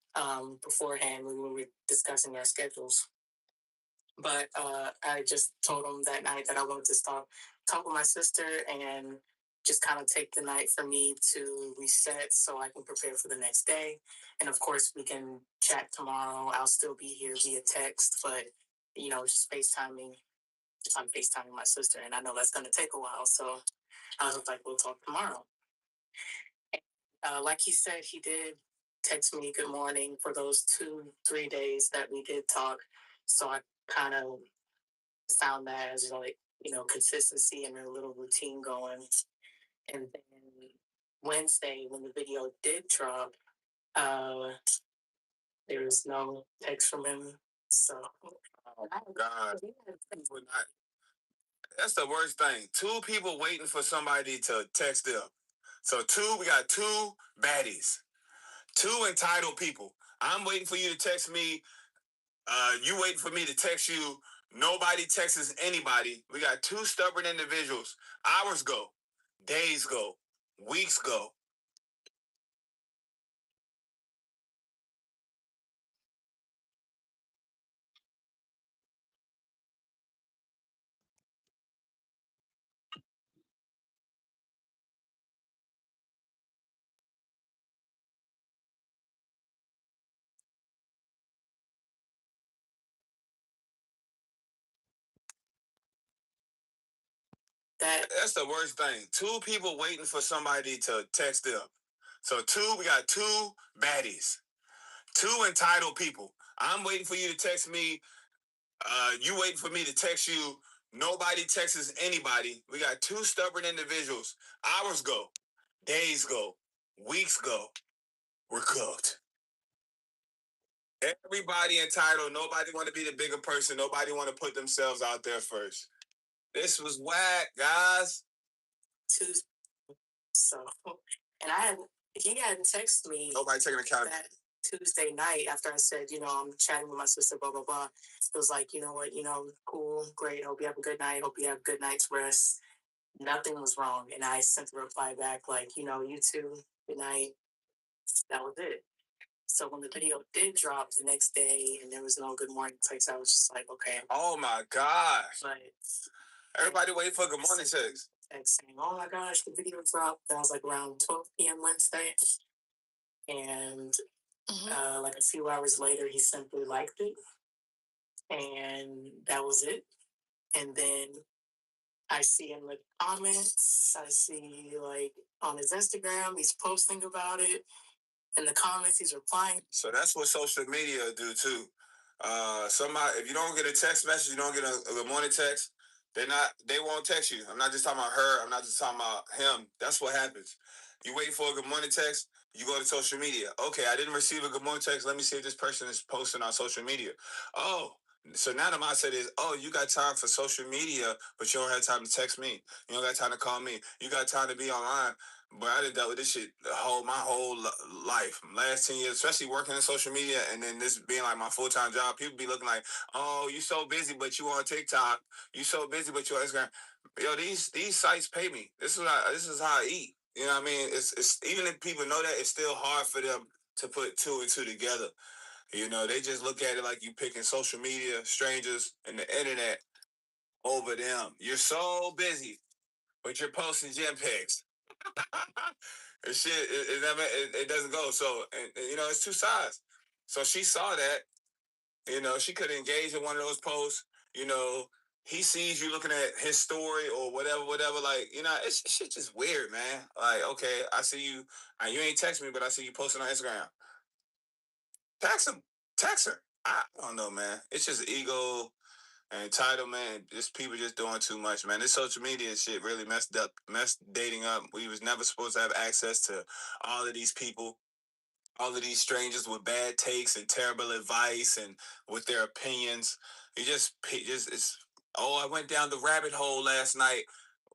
beforehand when we were discussing our schedules. But I just told him that night that I wanted to talk with my sister and just kind of take the night for me to reset so I can prepare for the next day. And of course, we can chat tomorrow. I'll still be here via text, but just FaceTiming. I'm FaceTiming my sister, and I know that's going to take a while. So I was like, we'll talk tomorrow. Like he said, he did text me good morning for those 2-3 days that we did talk. So I kind of found that as consistency and a little routine going. And then Wednesday, when the video did drop, there was no text from him. So, oh my God, that's the worst thing. 2 people waiting for somebody to text them. So we got 2 baddies, 2 entitled people. I'm waiting for you to text me. You waiting for me to text you. Nobody texts anybody. We got 2 stubborn individuals. Hours go, days go, weeks go. That's the worst thing. 2 people waiting for somebody to text them. So we got 2 baddies, 2 entitled people. I'm waiting for you to text me. You waiting for me to text you. Nobody texts anybody. We got 2 stubborn individuals. Hours go, days go, weeks go. We're cooked. Everybody entitled. Nobody want to be the bigger person. Nobody want to put themselves out there first. This was whack, guys. Tuesday. So, and he had texted me. Nobody taking account. That Tuesday night after I said, I'm chatting with my sister, blah, blah, blah. It was like, you know what, cool, great. Hope you have a good night. Hope you have a good night's rest. Nothing was wrong. And I sent the reply back like, you too, good night. That was it. So when the video did drop the next day and there was no good morning text, I was just like, okay. Oh my gosh. But everybody wait for good morning text. Saying, oh my gosh, the video dropped. That was like around 12 p.m. Wednesday. And like a few hours later, he simply liked it. And that was it. And then I see in the comments, I see like on his Instagram, he's posting about it. In the comments, he's replying. So that's what social media do too. Somebody, if you don't get a text message, you don't get a good morning text, they won't text you. I'm not just talking about her. I'm not just talking about him. That's what happens. You wait for a good morning text, you go to social media. Okay, I didn't receive a good morning text. Let me see if this person is posting on social media. Oh, so now the mindset is, oh, you got time for social media, but you don't have time to text me. You don't got time to call me. You got time to be online. But I done dealt with this shit my whole life, last 10 years, especially working in social media, and then this being like my full-time job. People be looking like, oh, you so busy, but you on TikTok. You so busy, but you on Instagram. Yo, these sites pay me. This is how I eat. You know what I mean? It's even if people know that, it's still hard for them to put two and two together. They just look at it like you picking social media, strangers, and the internet over them. You're so busy, but you're posting gym pics. And shit, it doesn't go. So, and, it's two sides. So she saw that, she could engage in one of those posts, he sees you looking at his story or whatever, like, it's shit just weird, man. Like, okay, I see you, you ain't text me, but I see you posting on Instagram. Text him, text her. I don't know, man. It's just ego and entitlement. Just people just doing too much, man. This social media shit really messed dating up. We was never supposed to have access to all of these people, all of these strangers with bad takes and terrible advice and with their opinions. It's. Oh, I went down the rabbit hole last night.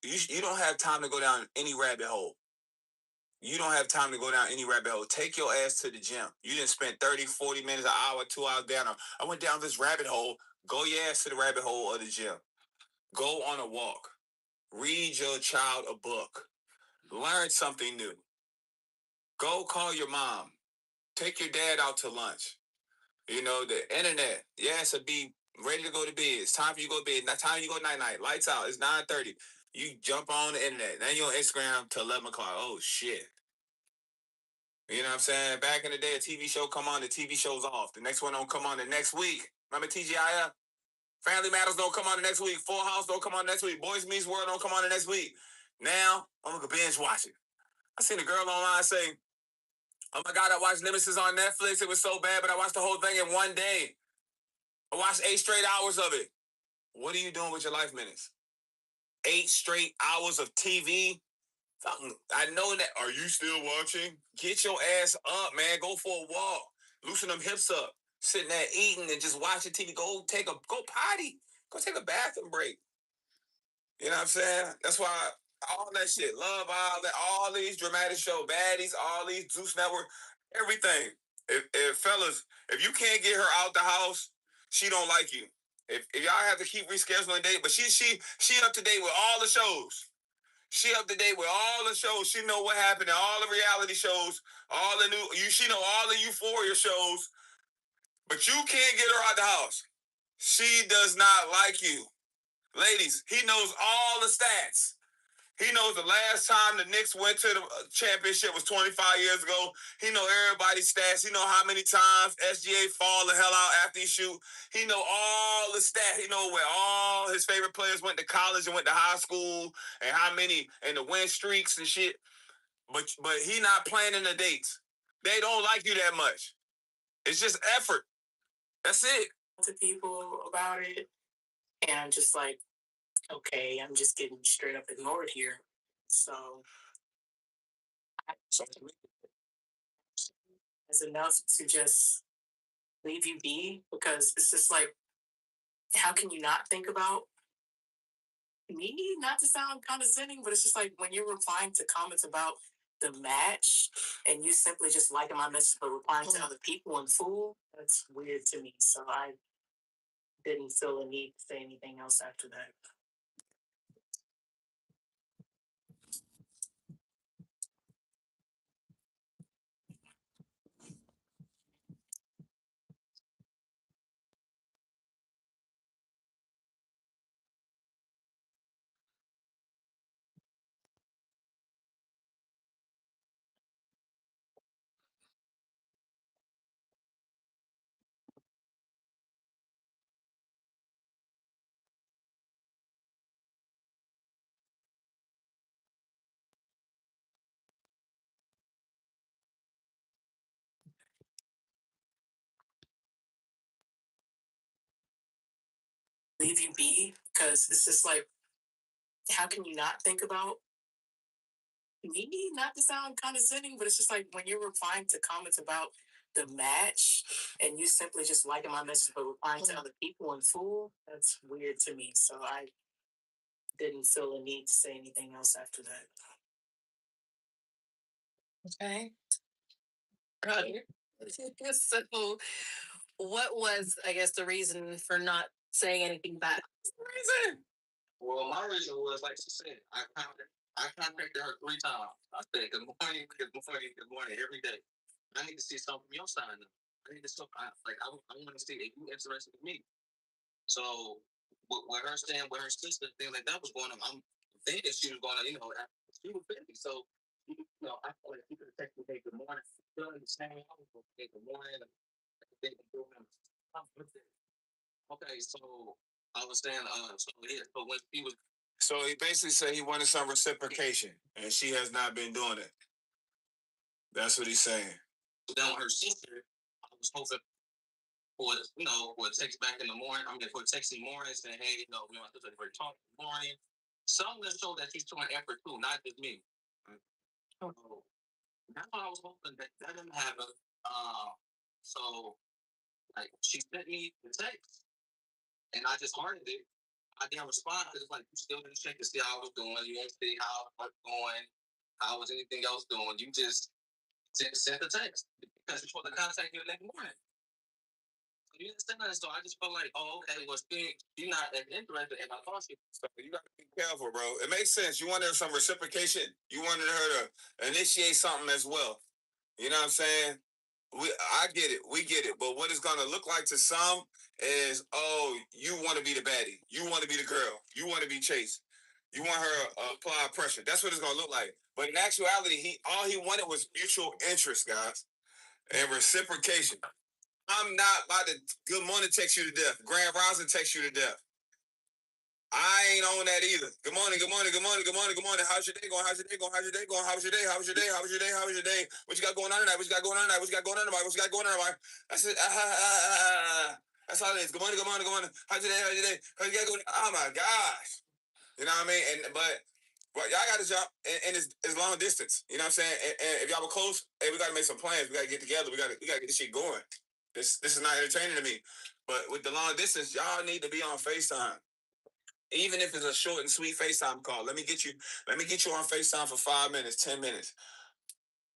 You don't have time to go down any rabbit hole. You don't have time to go down any rabbit hole. Take your ass to the gym. You didn't spend 30, 40 minutes, an hour, 2 hours down. I went down this rabbit hole. Go your ass to the rabbit hole of the gym. Go on a walk. Read your child a book. Learn something new. Go call your mom. Take your dad out to lunch. The internet. Yes, it'd be ready to go to bed. It's time for you to go to bed. Not time you go night-night. Lights out. It's 9:30. You jump on the internet. Now you're on Instagram till 11 o'clock. Oh, shit. You know what I'm saying? Back in the day, a TV show come on, the TV show's off. The next one don't come on the next week. Remember TGIF? Family Matters don't come on the next week. Full House don't come on the next week. Boys Meets World don't come on the next week. Now, I'm going to binge watch it. I seen a girl online say, oh my God, I watched Nemesis on Netflix. It was so bad, but I watched the whole thing in one day. I watched 8 straight hours of it. What are you doing with your life minutes? 8 straight hours of TV? I know that. Are you still watching? Get your ass up, man. Go for a walk. Loosen them hips up. Sitting there eating and just watching TV. Go potty. Go take a bathroom break. You know what I'm saying? That's why all that shit, Love Island, all these dramatic show, baddies, all these Zeus Network, everything. If fellas, if you can't get her out the house, she don't like you. If y'all have to keep rescheduling date, but she up to date with all the shows. She up to date with all the shows. She know what happened in all the reality shows, all the she know all the Euphoria shows, but you can't get her out the house. She does not like you. Ladies, he knows all the stats. He knows the last time the Knicks went to the championship was 25 years ago. He know everybody's stats. He know how many times SGA fall the hell out after he shoot. He know all the stats. He know where all his favorite players went to college and went to high school and how many and the win streaks and shit. But he not planning the dates. They don't like you that much. It's just effort. That's it. To people about it, and I'm just like, okay, I'm just getting straight up ignored here. So it's enough to just leave you be because it's just like, how can you not think about me? Not to sound condescending, but it's just like when you're replying to comments about the match and you simply just liking my message but replying to other people and fool, that's weird to me. So I didn't feel a need to say anything else after that. Leave you be because it's just like, how can you not think about me? Not to sound condescending, but it's just like when you're replying to comments about the match and you simply just liking my message but replying to other people and fool, that's weird to me. So I didn't feel a need to say anything else after that. Okay. Got it. So, what was, I guess, the reason for not saying anything back? Reason? Well, my reason was like she said, I contacted her 3 times. I said, good morning, good morning, good morning, every day. I need to see something from your side now. I need to see, I want to see if you interested in me. So, with her saying, with her sister, thing like that was going on, I'm thinking she was going to, she was busy. So, I feel like she could have texted me, hey, good morning. Feeling the same. I was going to say, good morning. Okay, so I was saying, so when he was, so he basically said he wanted some reciprocation, and she has not been doing it. That's what he's saying. So then with her sister, I was hoping for a text back in the morning. I mean, for a text in the morning saying, hey, we want to talk in the morning. Something to show that she's showing effort too, not just me. So that's what I was hoping that didn't happen. So like she sent me the text, and I just hearted it. I didn't respond because it's like you still didn't check to see how I was doing. You didn't see how I was going, how was anything else doing. You just sent the text because you're supposed to contact you the next morning. You didn't send that, so I just felt like, oh, okay, well, you're not as interested in my thought. So you got to be careful, bro. It makes sense. You wanted some reciprocation. You wanted her to initiate something as well. You know what I'm saying? I get it. We get it. But what it's going to look like to some is, oh, you want to be the baddie. You want to be the girl. You want to be chased. You want her apply pressure. That's what it's going to look like. But in actuality, all he wanted was mutual interest, guys, and reciprocation. I'm not about to good morning text you to death. Grand Rising text you to death. I ain't on that either. Good morning, good morning, good morning, good morning, good morning. How's your day going? How's your day going? How's your day going? How's your day? How was your day? How was your day? How was your day? What you got going on tonight? What you got going on tonight? What you got going on tonight? What you got going on tonight? That's it. That's all it is. Good morning, good morning, good morning. How's your day? How's your day? How's your day going? Oh my gosh. You know what I mean? But y'all got a job, and it's long distance. You know what I'm saying? And if y'all were close, hey, we got to make some plans. We got to get together. We got to get this shit going. This is not entertaining to me. But with the long distance, y'all need to be on FaceTime. Even if it's a short and sweet FaceTime call. Let me get you on FaceTime for 5 minutes, 10 minutes.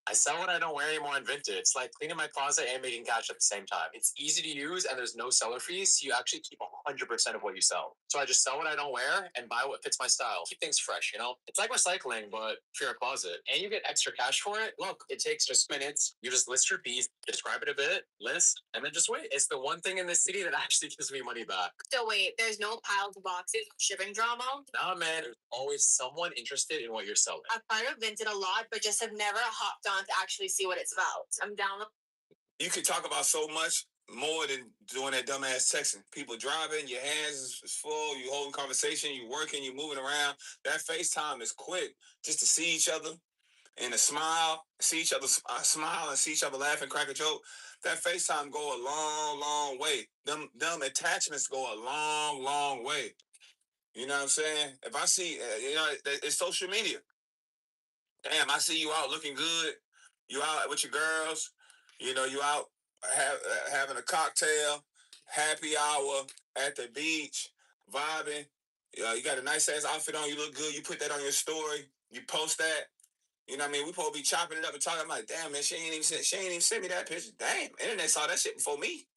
I sell what I don't wear anymore on Vinted. It's like cleaning my closet and making cash at the same time. It's easy to use and there's no seller fees. So you actually keep 100% of what you sell. So I just sell what I don't wear and buy what fits my style. Keep things fresh, It's like recycling, but for your closet. And you get extra cash for it. Look, it takes just minutes. You just list your piece, describe it a bit, list, and then just wait. It's the one thing in this city that actually gives me money back. So wait, there's no piled boxes, shipping drama? Nah, man, there's always someone interested in what you're selling. I've kind of Vinted a lot, but just have never hopped on to actually see what it's about. I'm down. You can talk about so much more than doing that dumbass texting. People driving, your hands is full, you holding conversation, you working, you moving around. That FaceTime is quick just to see each other and a smile, see each other smile and see each other laugh and crack a joke. That FaceTime go a long, long way. Them attachments go a long, long way. You know what I'm saying? If I see, it's social media. Damn, I see you out looking good. You out with your girls. You out having a cocktail, happy hour at the beach, vibing. You got a nice ass outfit on. You look good. You put that on your story. You post that. You know what I mean? We supposed to be chopping it up and talking. I'm like, damn, man, she ain't even sent me that picture. Damn, internet saw that shit before me.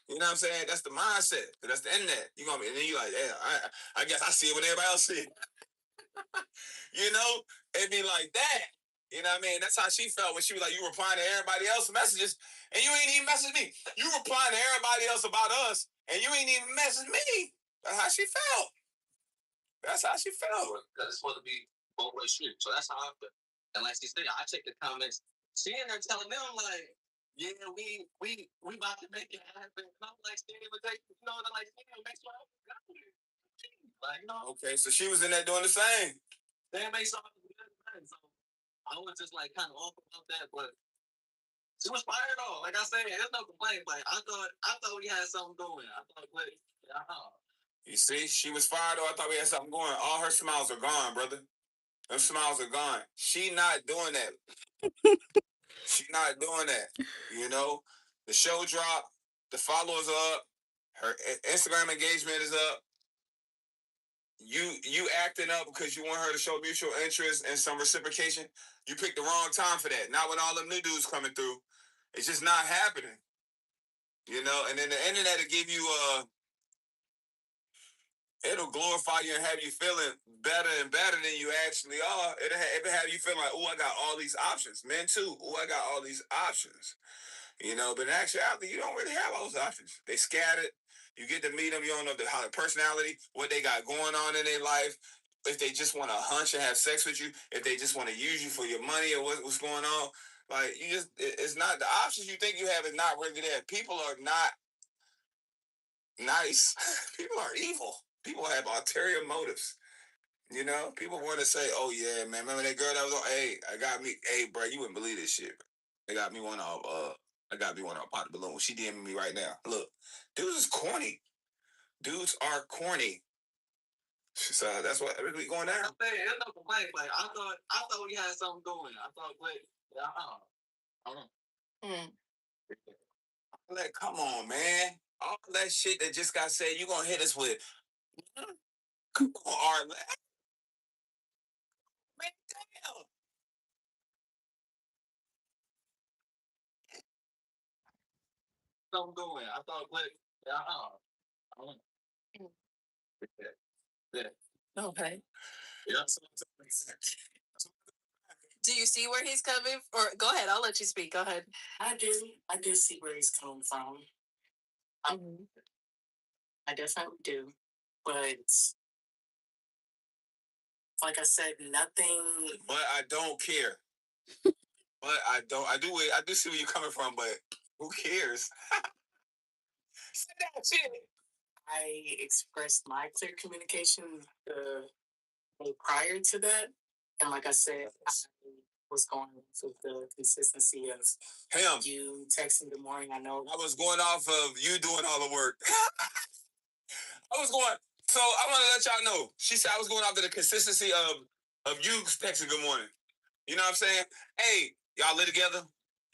You know what I'm saying? That's the mindset. That's the internet. You gonna be, and then you like, yeah, I guess I see it when everybody else see it. You know, it'd be like that. You know what I mean? That's how she felt when she was like, you replying to everybody else's messages, and you ain't even message me. You replying to everybody else about us, and you ain't even message me. That's how she felt. That's how she felt. Because it's supposed to be both way street. So that's how I feel. And like she said, I check the comments. She in there telling them like, yeah, we about to make it happen. And I'm like, she ain't even take, you know, they're like, yeah, make sure I'm like, you know. Okay, so she was in there doing the same. They make something good. So I was just like kind of off about that, but she was fired though. Like I said, there's no complaint. Like I thought we had something going. I thought, like, You see, she was fired though. I thought we had something going. All her smiles are gone, brother. Them smiles are gone. She not doing that. She not doing that. You know, the show dropped. The followers are up. Her Instagram engagement is up. You acting up because you want her to show mutual interest and some reciprocation. You picked the wrong time for that. Not when all them new dudes coming through. It's just not happening. You know, and then the internet will give you it'll glorify you and have you feeling better and better than you actually are. It'll have you feeling like, oh, I got all these options. Men too. Oh, I got all these options. You know, but in actuality, you don't really have all those options. They scattered. You get to meet them. You don't know how their personality, what they got going on in their life. If they just want to hunch and have sex with you, if they just want to use you for your money or what's going on. Like, it's not, the options you think you have is not really there. People are not nice. People are evil. People have ulterior motives. You know, people want to say, "Oh yeah, man, remember that girl that was on? Hey, bro, you wouldn't believe this shit. They got me one of I got me one of pot balloon. She DMing me right now. Look, dudes is corny. Dudes are corny. So that's what everybody going down. I'm saying, there's no complaint. Like I thought we had something going. I thought, wait, I don't know. Like, come on, man. All that shit that just got said, you gonna hit us with? Come on, Art. Man, damn. Something going. I thought, wait, I don't know. Yeah. Okay. Yeah. Do you see where he's coming? Or go ahead, I'll let you speak. Go ahead. I do see where he's coming from. I definitely do. But like I said, nothing. But I don't care. But I do see where you're coming from, but who cares? Say that shit. I expressed my clear communication prior to that. And like I said, I was going with the consistency of him. You texting good morning. I know. I was going off of you doing all the work. So I want to let y'all know. She said I was going off to the consistency of you texting good morning. You know what I'm saying? Hey, y'all live together.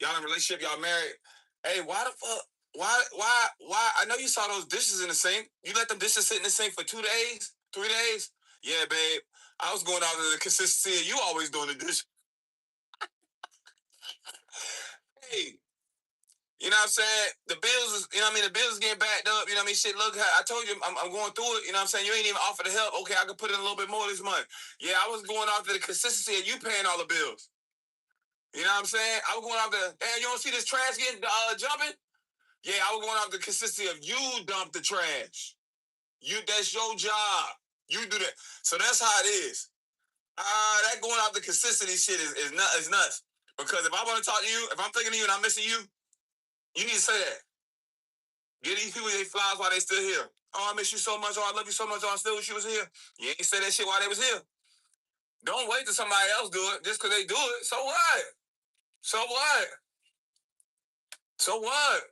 Y'all in a relationship. Y'all married. Hey, why the fuck? Why? I know you saw those dishes in the sink. You let them dishes sit in the sink for 2 days, 3 days? Yeah, babe. I was going off to the consistency of you always doing the dish. Hey. You know what I'm saying? The bills is, you know what I mean? The bills is getting backed up. You know what I mean? Shit, look, I told you I'm going through it. You know what I'm saying? You ain't even offer the help. Okay, I could put in a little bit more this month. Yeah, I was going off to the consistency of you paying all the bills. You know what I'm saying? I was going off the, damn, you don't see this trash getting jumping? Yeah, I was going off the consistency of you dump the trash. That's your job. You do that. So that's how it is. That going off the consistency shit is nuts. Because if I want to talk to you, if I'm thinking of you and I'm missing you, you need to say that. Get these people their flowers while they still here. Oh, I miss you so much. Oh, I love you so much. Oh, I still wish you was here. You ain't say that shit while they was here. Don't wait till somebody else do it just because they do it. So what? So what? So what?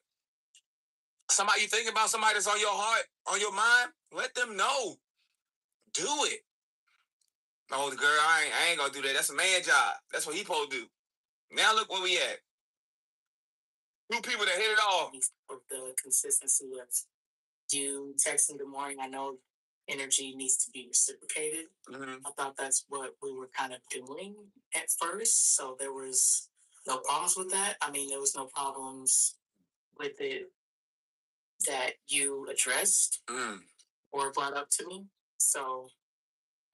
Somebody you think about somebody that's on your heart, on your mind, let them know. Do it. Oh, the girl, I ain't gonna do that. That's a man job. That's what he supposed to do. Now look where we at. Two people that hit it off. Of the consistency of you texting good morning. I know energy needs to be reciprocated. I thought that's what we were kind of doing at first. So there was no problems with that. I mean, there was no problems with it that you addressed or brought up to me. So,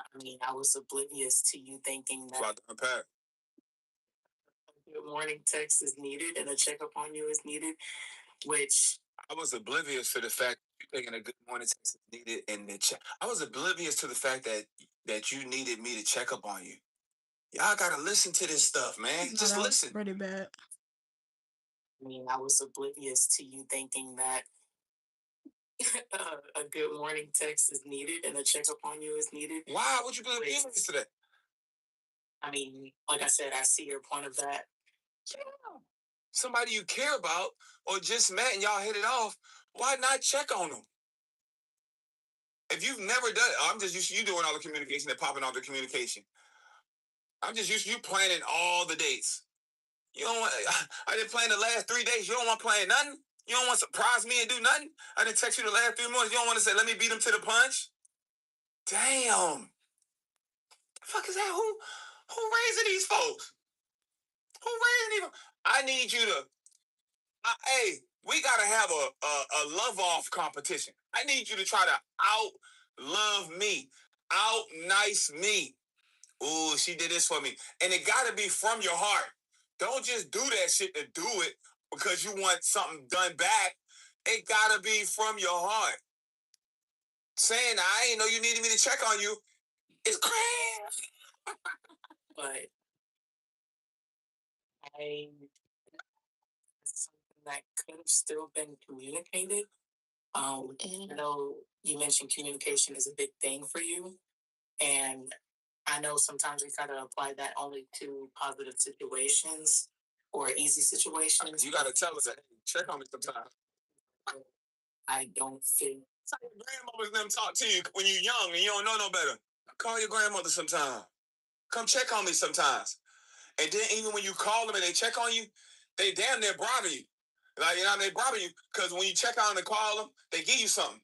I mean, I was oblivious to you thinking that About to unpack. a good morning text is needed and a checkup on you is needed, which I was oblivious to the fact that you taking a good morning text is needed and the check. I was oblivious to the fact that you needed me to check up on you. Y'all gotta listen to this stuff, man. No, Just that was listen. pretty bad. I mean, I was oblivious to you thinking that a good morning text is needed and a checkup on you is needed. Why would you be oblivious to that? I mean, like I said, I see your point of that. Somebody you care about or just met and y'all hit it off, why not check on them? If you've never done it, I'm just used to you doing all the communication and popping off the communication. I'm just used to you planning all the dates. You don't want. I didn't plan the last 3 days. You don't want to plan nothing. You don't want to surprise me and do nothing. I didn't text you the last 3 months. You don't want to say, "Let me beat them to the punch." Damn. The fuck is that? Who raising these folks? Who raising these? I need you to. Hey, we gotta have a love off competition. I need you to try to out love me, out nice me. Ooh, she did this for me. And it gotta be from your heart. Don't just do that shit to do it because you want something done back. It gotta be from your heart. Saying I ain't know you needed me to check on you is crazy. But something that could have still been communicated. I know you mentioned communication is a big thing for you, and I know sometimes we try to apply that only to positive situations or easy situations. You gotta tell us that. Check on me sometime. I don't think. Your grandmothers them talk to you when you're young and you don't know no better. Call your grandmother sometime. Come check on me sometimes. And then even when you call them and they check on you, they damn near bribing you. Like, you know, they bribing you because when you check on them and call them, they give you something.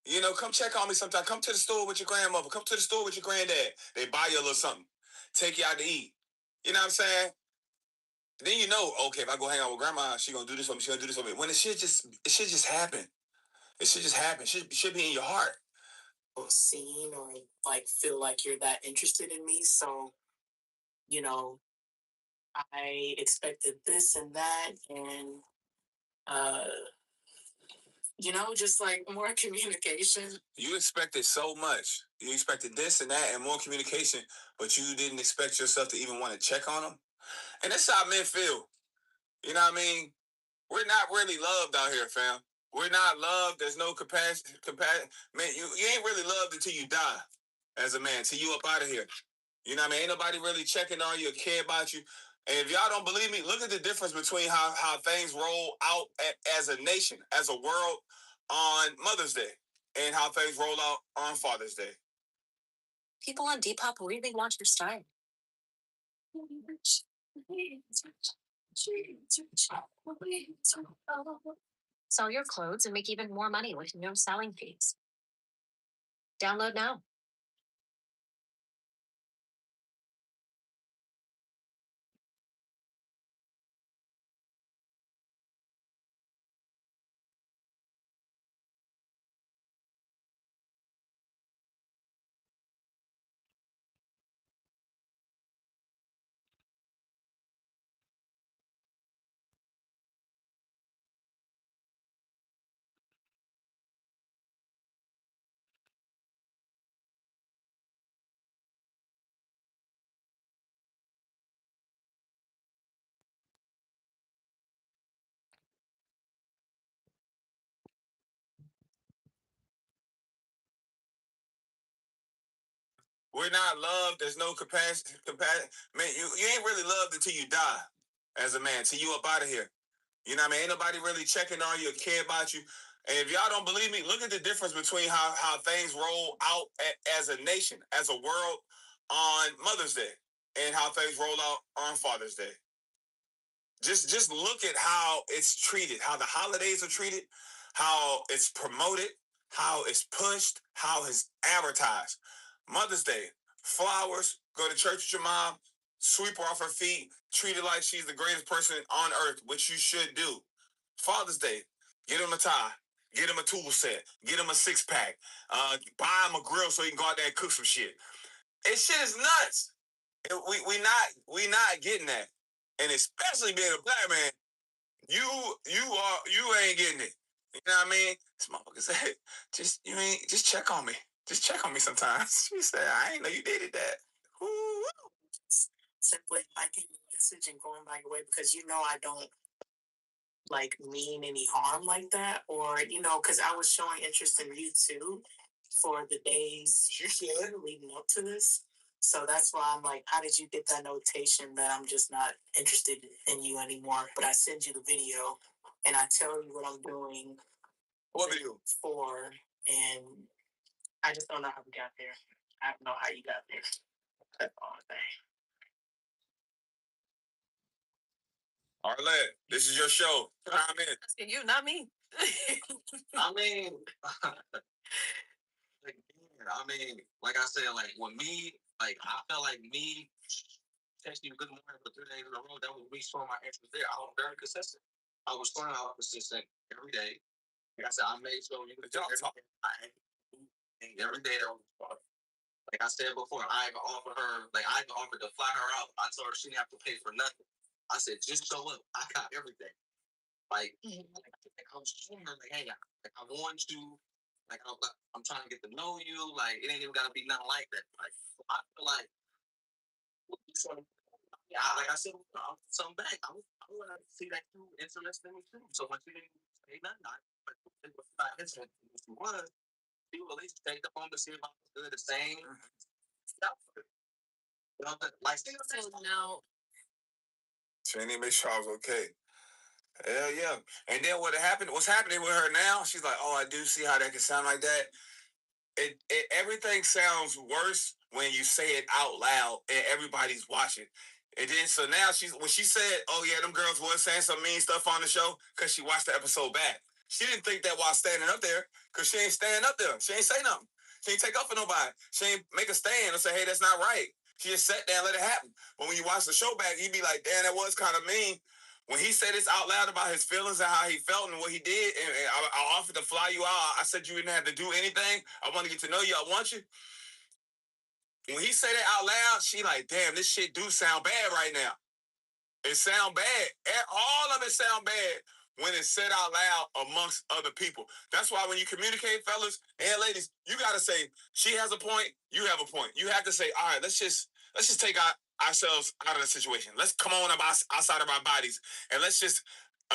You know, come check on me sometime. Come to the store with your grandmother. Come to the store with your granddad. They buy you a little something. Take you out to eat. You know what I'm saying? Then you know, okay, if I go hang out with grandma, she gonna do this for me. She gonna do this for me. When it should just happen. It should just happen. It should be in your heart. Seen or like feel like you're that interested in me, so you know I expected this and that, and just like more communication. You expected so much. You expected this and that and more communication, but you didn't expect yourself to even want to check on them. And that's how men feel. You know what I mean? We're not really loved out here, fam. We're not loved. There's no compassion. Man, you ain't really loved until you die as a man, till you up out of here. You know what I mean? Ain't nobody really checking on you or care about you. And if y'all don't believe me, look at the difference between how things roll out as a nation, as a world on Mother's Day and how things roll out on Father's Day. People on Depop really want your style. Sell your clothes and make even more money with no selling fees. Download now. We're not loved. There's no compassion. Man, you ain't really loved until you die as a man, till you up out of here. You know what I mean? Ain't nobody really checking on you or care about you. And if y'all don't believe me, look at the difference between how things roll out as a nation, as a world on Mother's Day and how things roll out on Father's Day. Just look at how it's treated, how the holidays are treated, how it's promoted, how it's pushed, how it's advertised. Mother's Day, flowers, go to church with your mom, sweep her off her feet, treat her like she's the greatest person on earth, which you should do. Father's Day, get him a tie, get him a tool set, get him a six-pack, buy him a grill so he can go out there and cook some shit. It shit is nuts. We not getting that. And especially being a black man, you ain't getting it. You know what I mean? This motherfucker said, just check on me. Just check on me sometimes. She said, I ain't know you dated that. Ooh. Simply liking the message and going by your way because I don't like mean any harm like that, or because I was showing interest in you too for the days leading up to this. So that's why I'm like, how did you get that notation that I'm just not interested in you anymore? But I send you the video and I tell you what I'm doing. What video? For, and I just don't know how we got there. I don't know how you got there. That's all I'm saying. Arlette, this is your show. Chime in. Asking you, not me. I mean, like I said, like with me, like I felt like me texting you good morning for 3 days in a row. That was me showing my interest there. I was very consistent. I was trying to be consistent every day. Like I said, I made sure you could every day that was. Like I said before, I even offered to fly her out. I told her she didn't have to pay for nothing. I said, just show up. I got everything. Like I was showing her, like, hey, I want you. Like, I'm trying to get to know you. Like, it ain't even gotta be nothing like that. Like, I feel like, like I said, I'm something back. I want to see that you interested in me too. So when you didn't say nothing, it was not interested in what you was. You at least take the phone to see if I was good, the same stuff. You know, like, So now, She didn't make sure I was okay. Hell yeah. And then what's happening with her now, she's like, oh, I do see how that can sound like that. Everything sounds worse when you say it out loud and everybody's watching. And then so now when she said, oh yeah, them girls was saying some mean stuff on the show because she watched the episode back. She didn't think that while standing up there, because she ain't stand up there. She ain't say nothing. She ain't take up for nobody. She ain't make a stand and say, hey, that's not right. She just sat there and let it happen. But when you watch the show back, you be like, damn, that was kind of mean. When he said this out loud about his feelings and how he felt and what he did, and I offered to fly you out. I said you didn't have to do anything. I want to get to know you. I want you. When he said it out loud, she like, damn, this shit do sound bad right now. It sound bad. All of it sound bad when it's said out loud amongst other people. That's why when you communicate, fellas and ladies, you gotta say, she has a point, you have a point. You have to say, all right, let's just take ourselves out of the situation. Let's come on up outside of our bodies and let's just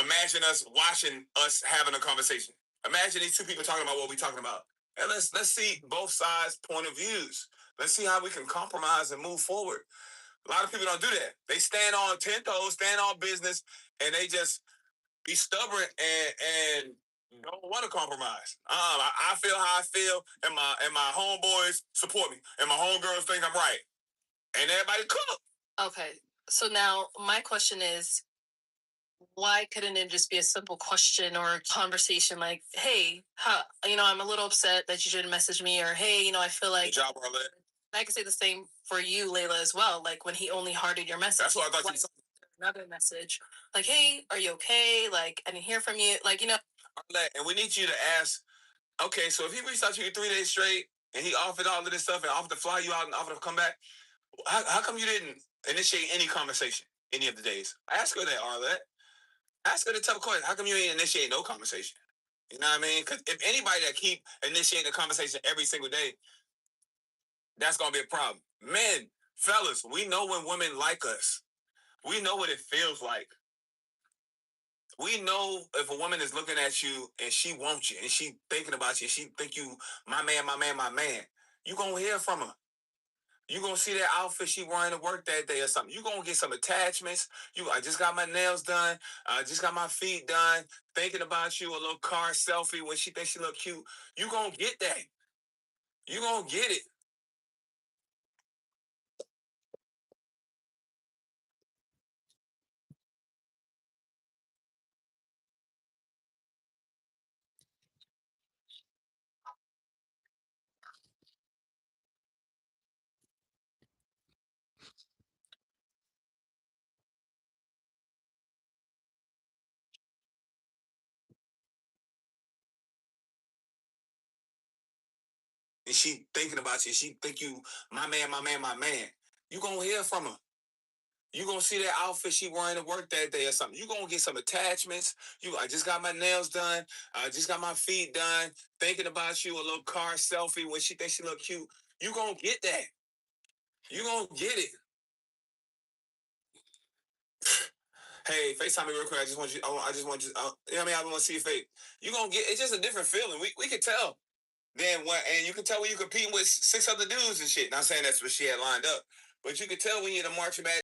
imagine us watching us having a conversation. Imagine these two people talking about what we're talking about. And let's see both sides' point of views. Let's see how we can compromise and move forward. A lot of people don't do that. They stand on 10 toes, stand on business, and they just be stubborn and don't want to compromise. I feel how I feel, and my homeboys support me, and my homegirls think I'm right, and everybody cool. okay. So now my question is, why couldn't it just be a simple question or conversation like, hey, I'm a little upset that you didn't message me, or hey, I feel like. Good job, Arlette. I could say the same for you, Layla, as well. Like when he only hearted your message. That's what I thought you said. Another message, like, hey, are you okay? Like, I didn't hear from you. Like, Arlette, and we need you to ask, okay, so if he reached out to you 3 days straight and he offered all of this stuff and offered to fly you out and offered to come back, how come you didn't initiate any conversation any of the days? Ask her that, Arlette. Ask her the tough question. How come you ain't initiate no conversation? You know what I mean? Because if anybody that keep initiating a conversation every single day, that's going to be a problem. Men, fellas, we know when women like us. We know what it feels like. We know if a woman is looking at you and she wants you and she thinking about you and she think you my man, my man, my man, you going to hear from her. You gonna see that outfit she wearing to work that day or something. You gonna get some attachments. I just got my nails done. I just got my feet done. Thinking about you, a little car selfie when she thinks she look cute. You gonna get that. You gonna get it. and she thinking about you, she think you my man, you gonna hear from her. You gonna see that outfit she wearing to work that day or something. You gonna get some attachments. I just got my nails done. I just got my feet done. Thinking about you, a little car selfie when she thinks she look cute. You gonna get that. You gonna get it. Hey, FaceTime me real quick. I just want you. I just want you. You know what I mean? I want to see your face. You gonna get. It's just a different feeling. We can tell. Then when and you can tell when you competing with 6 other dudes and shit. Not saying that's what she had lined up, but you could tell when you're in a marching band.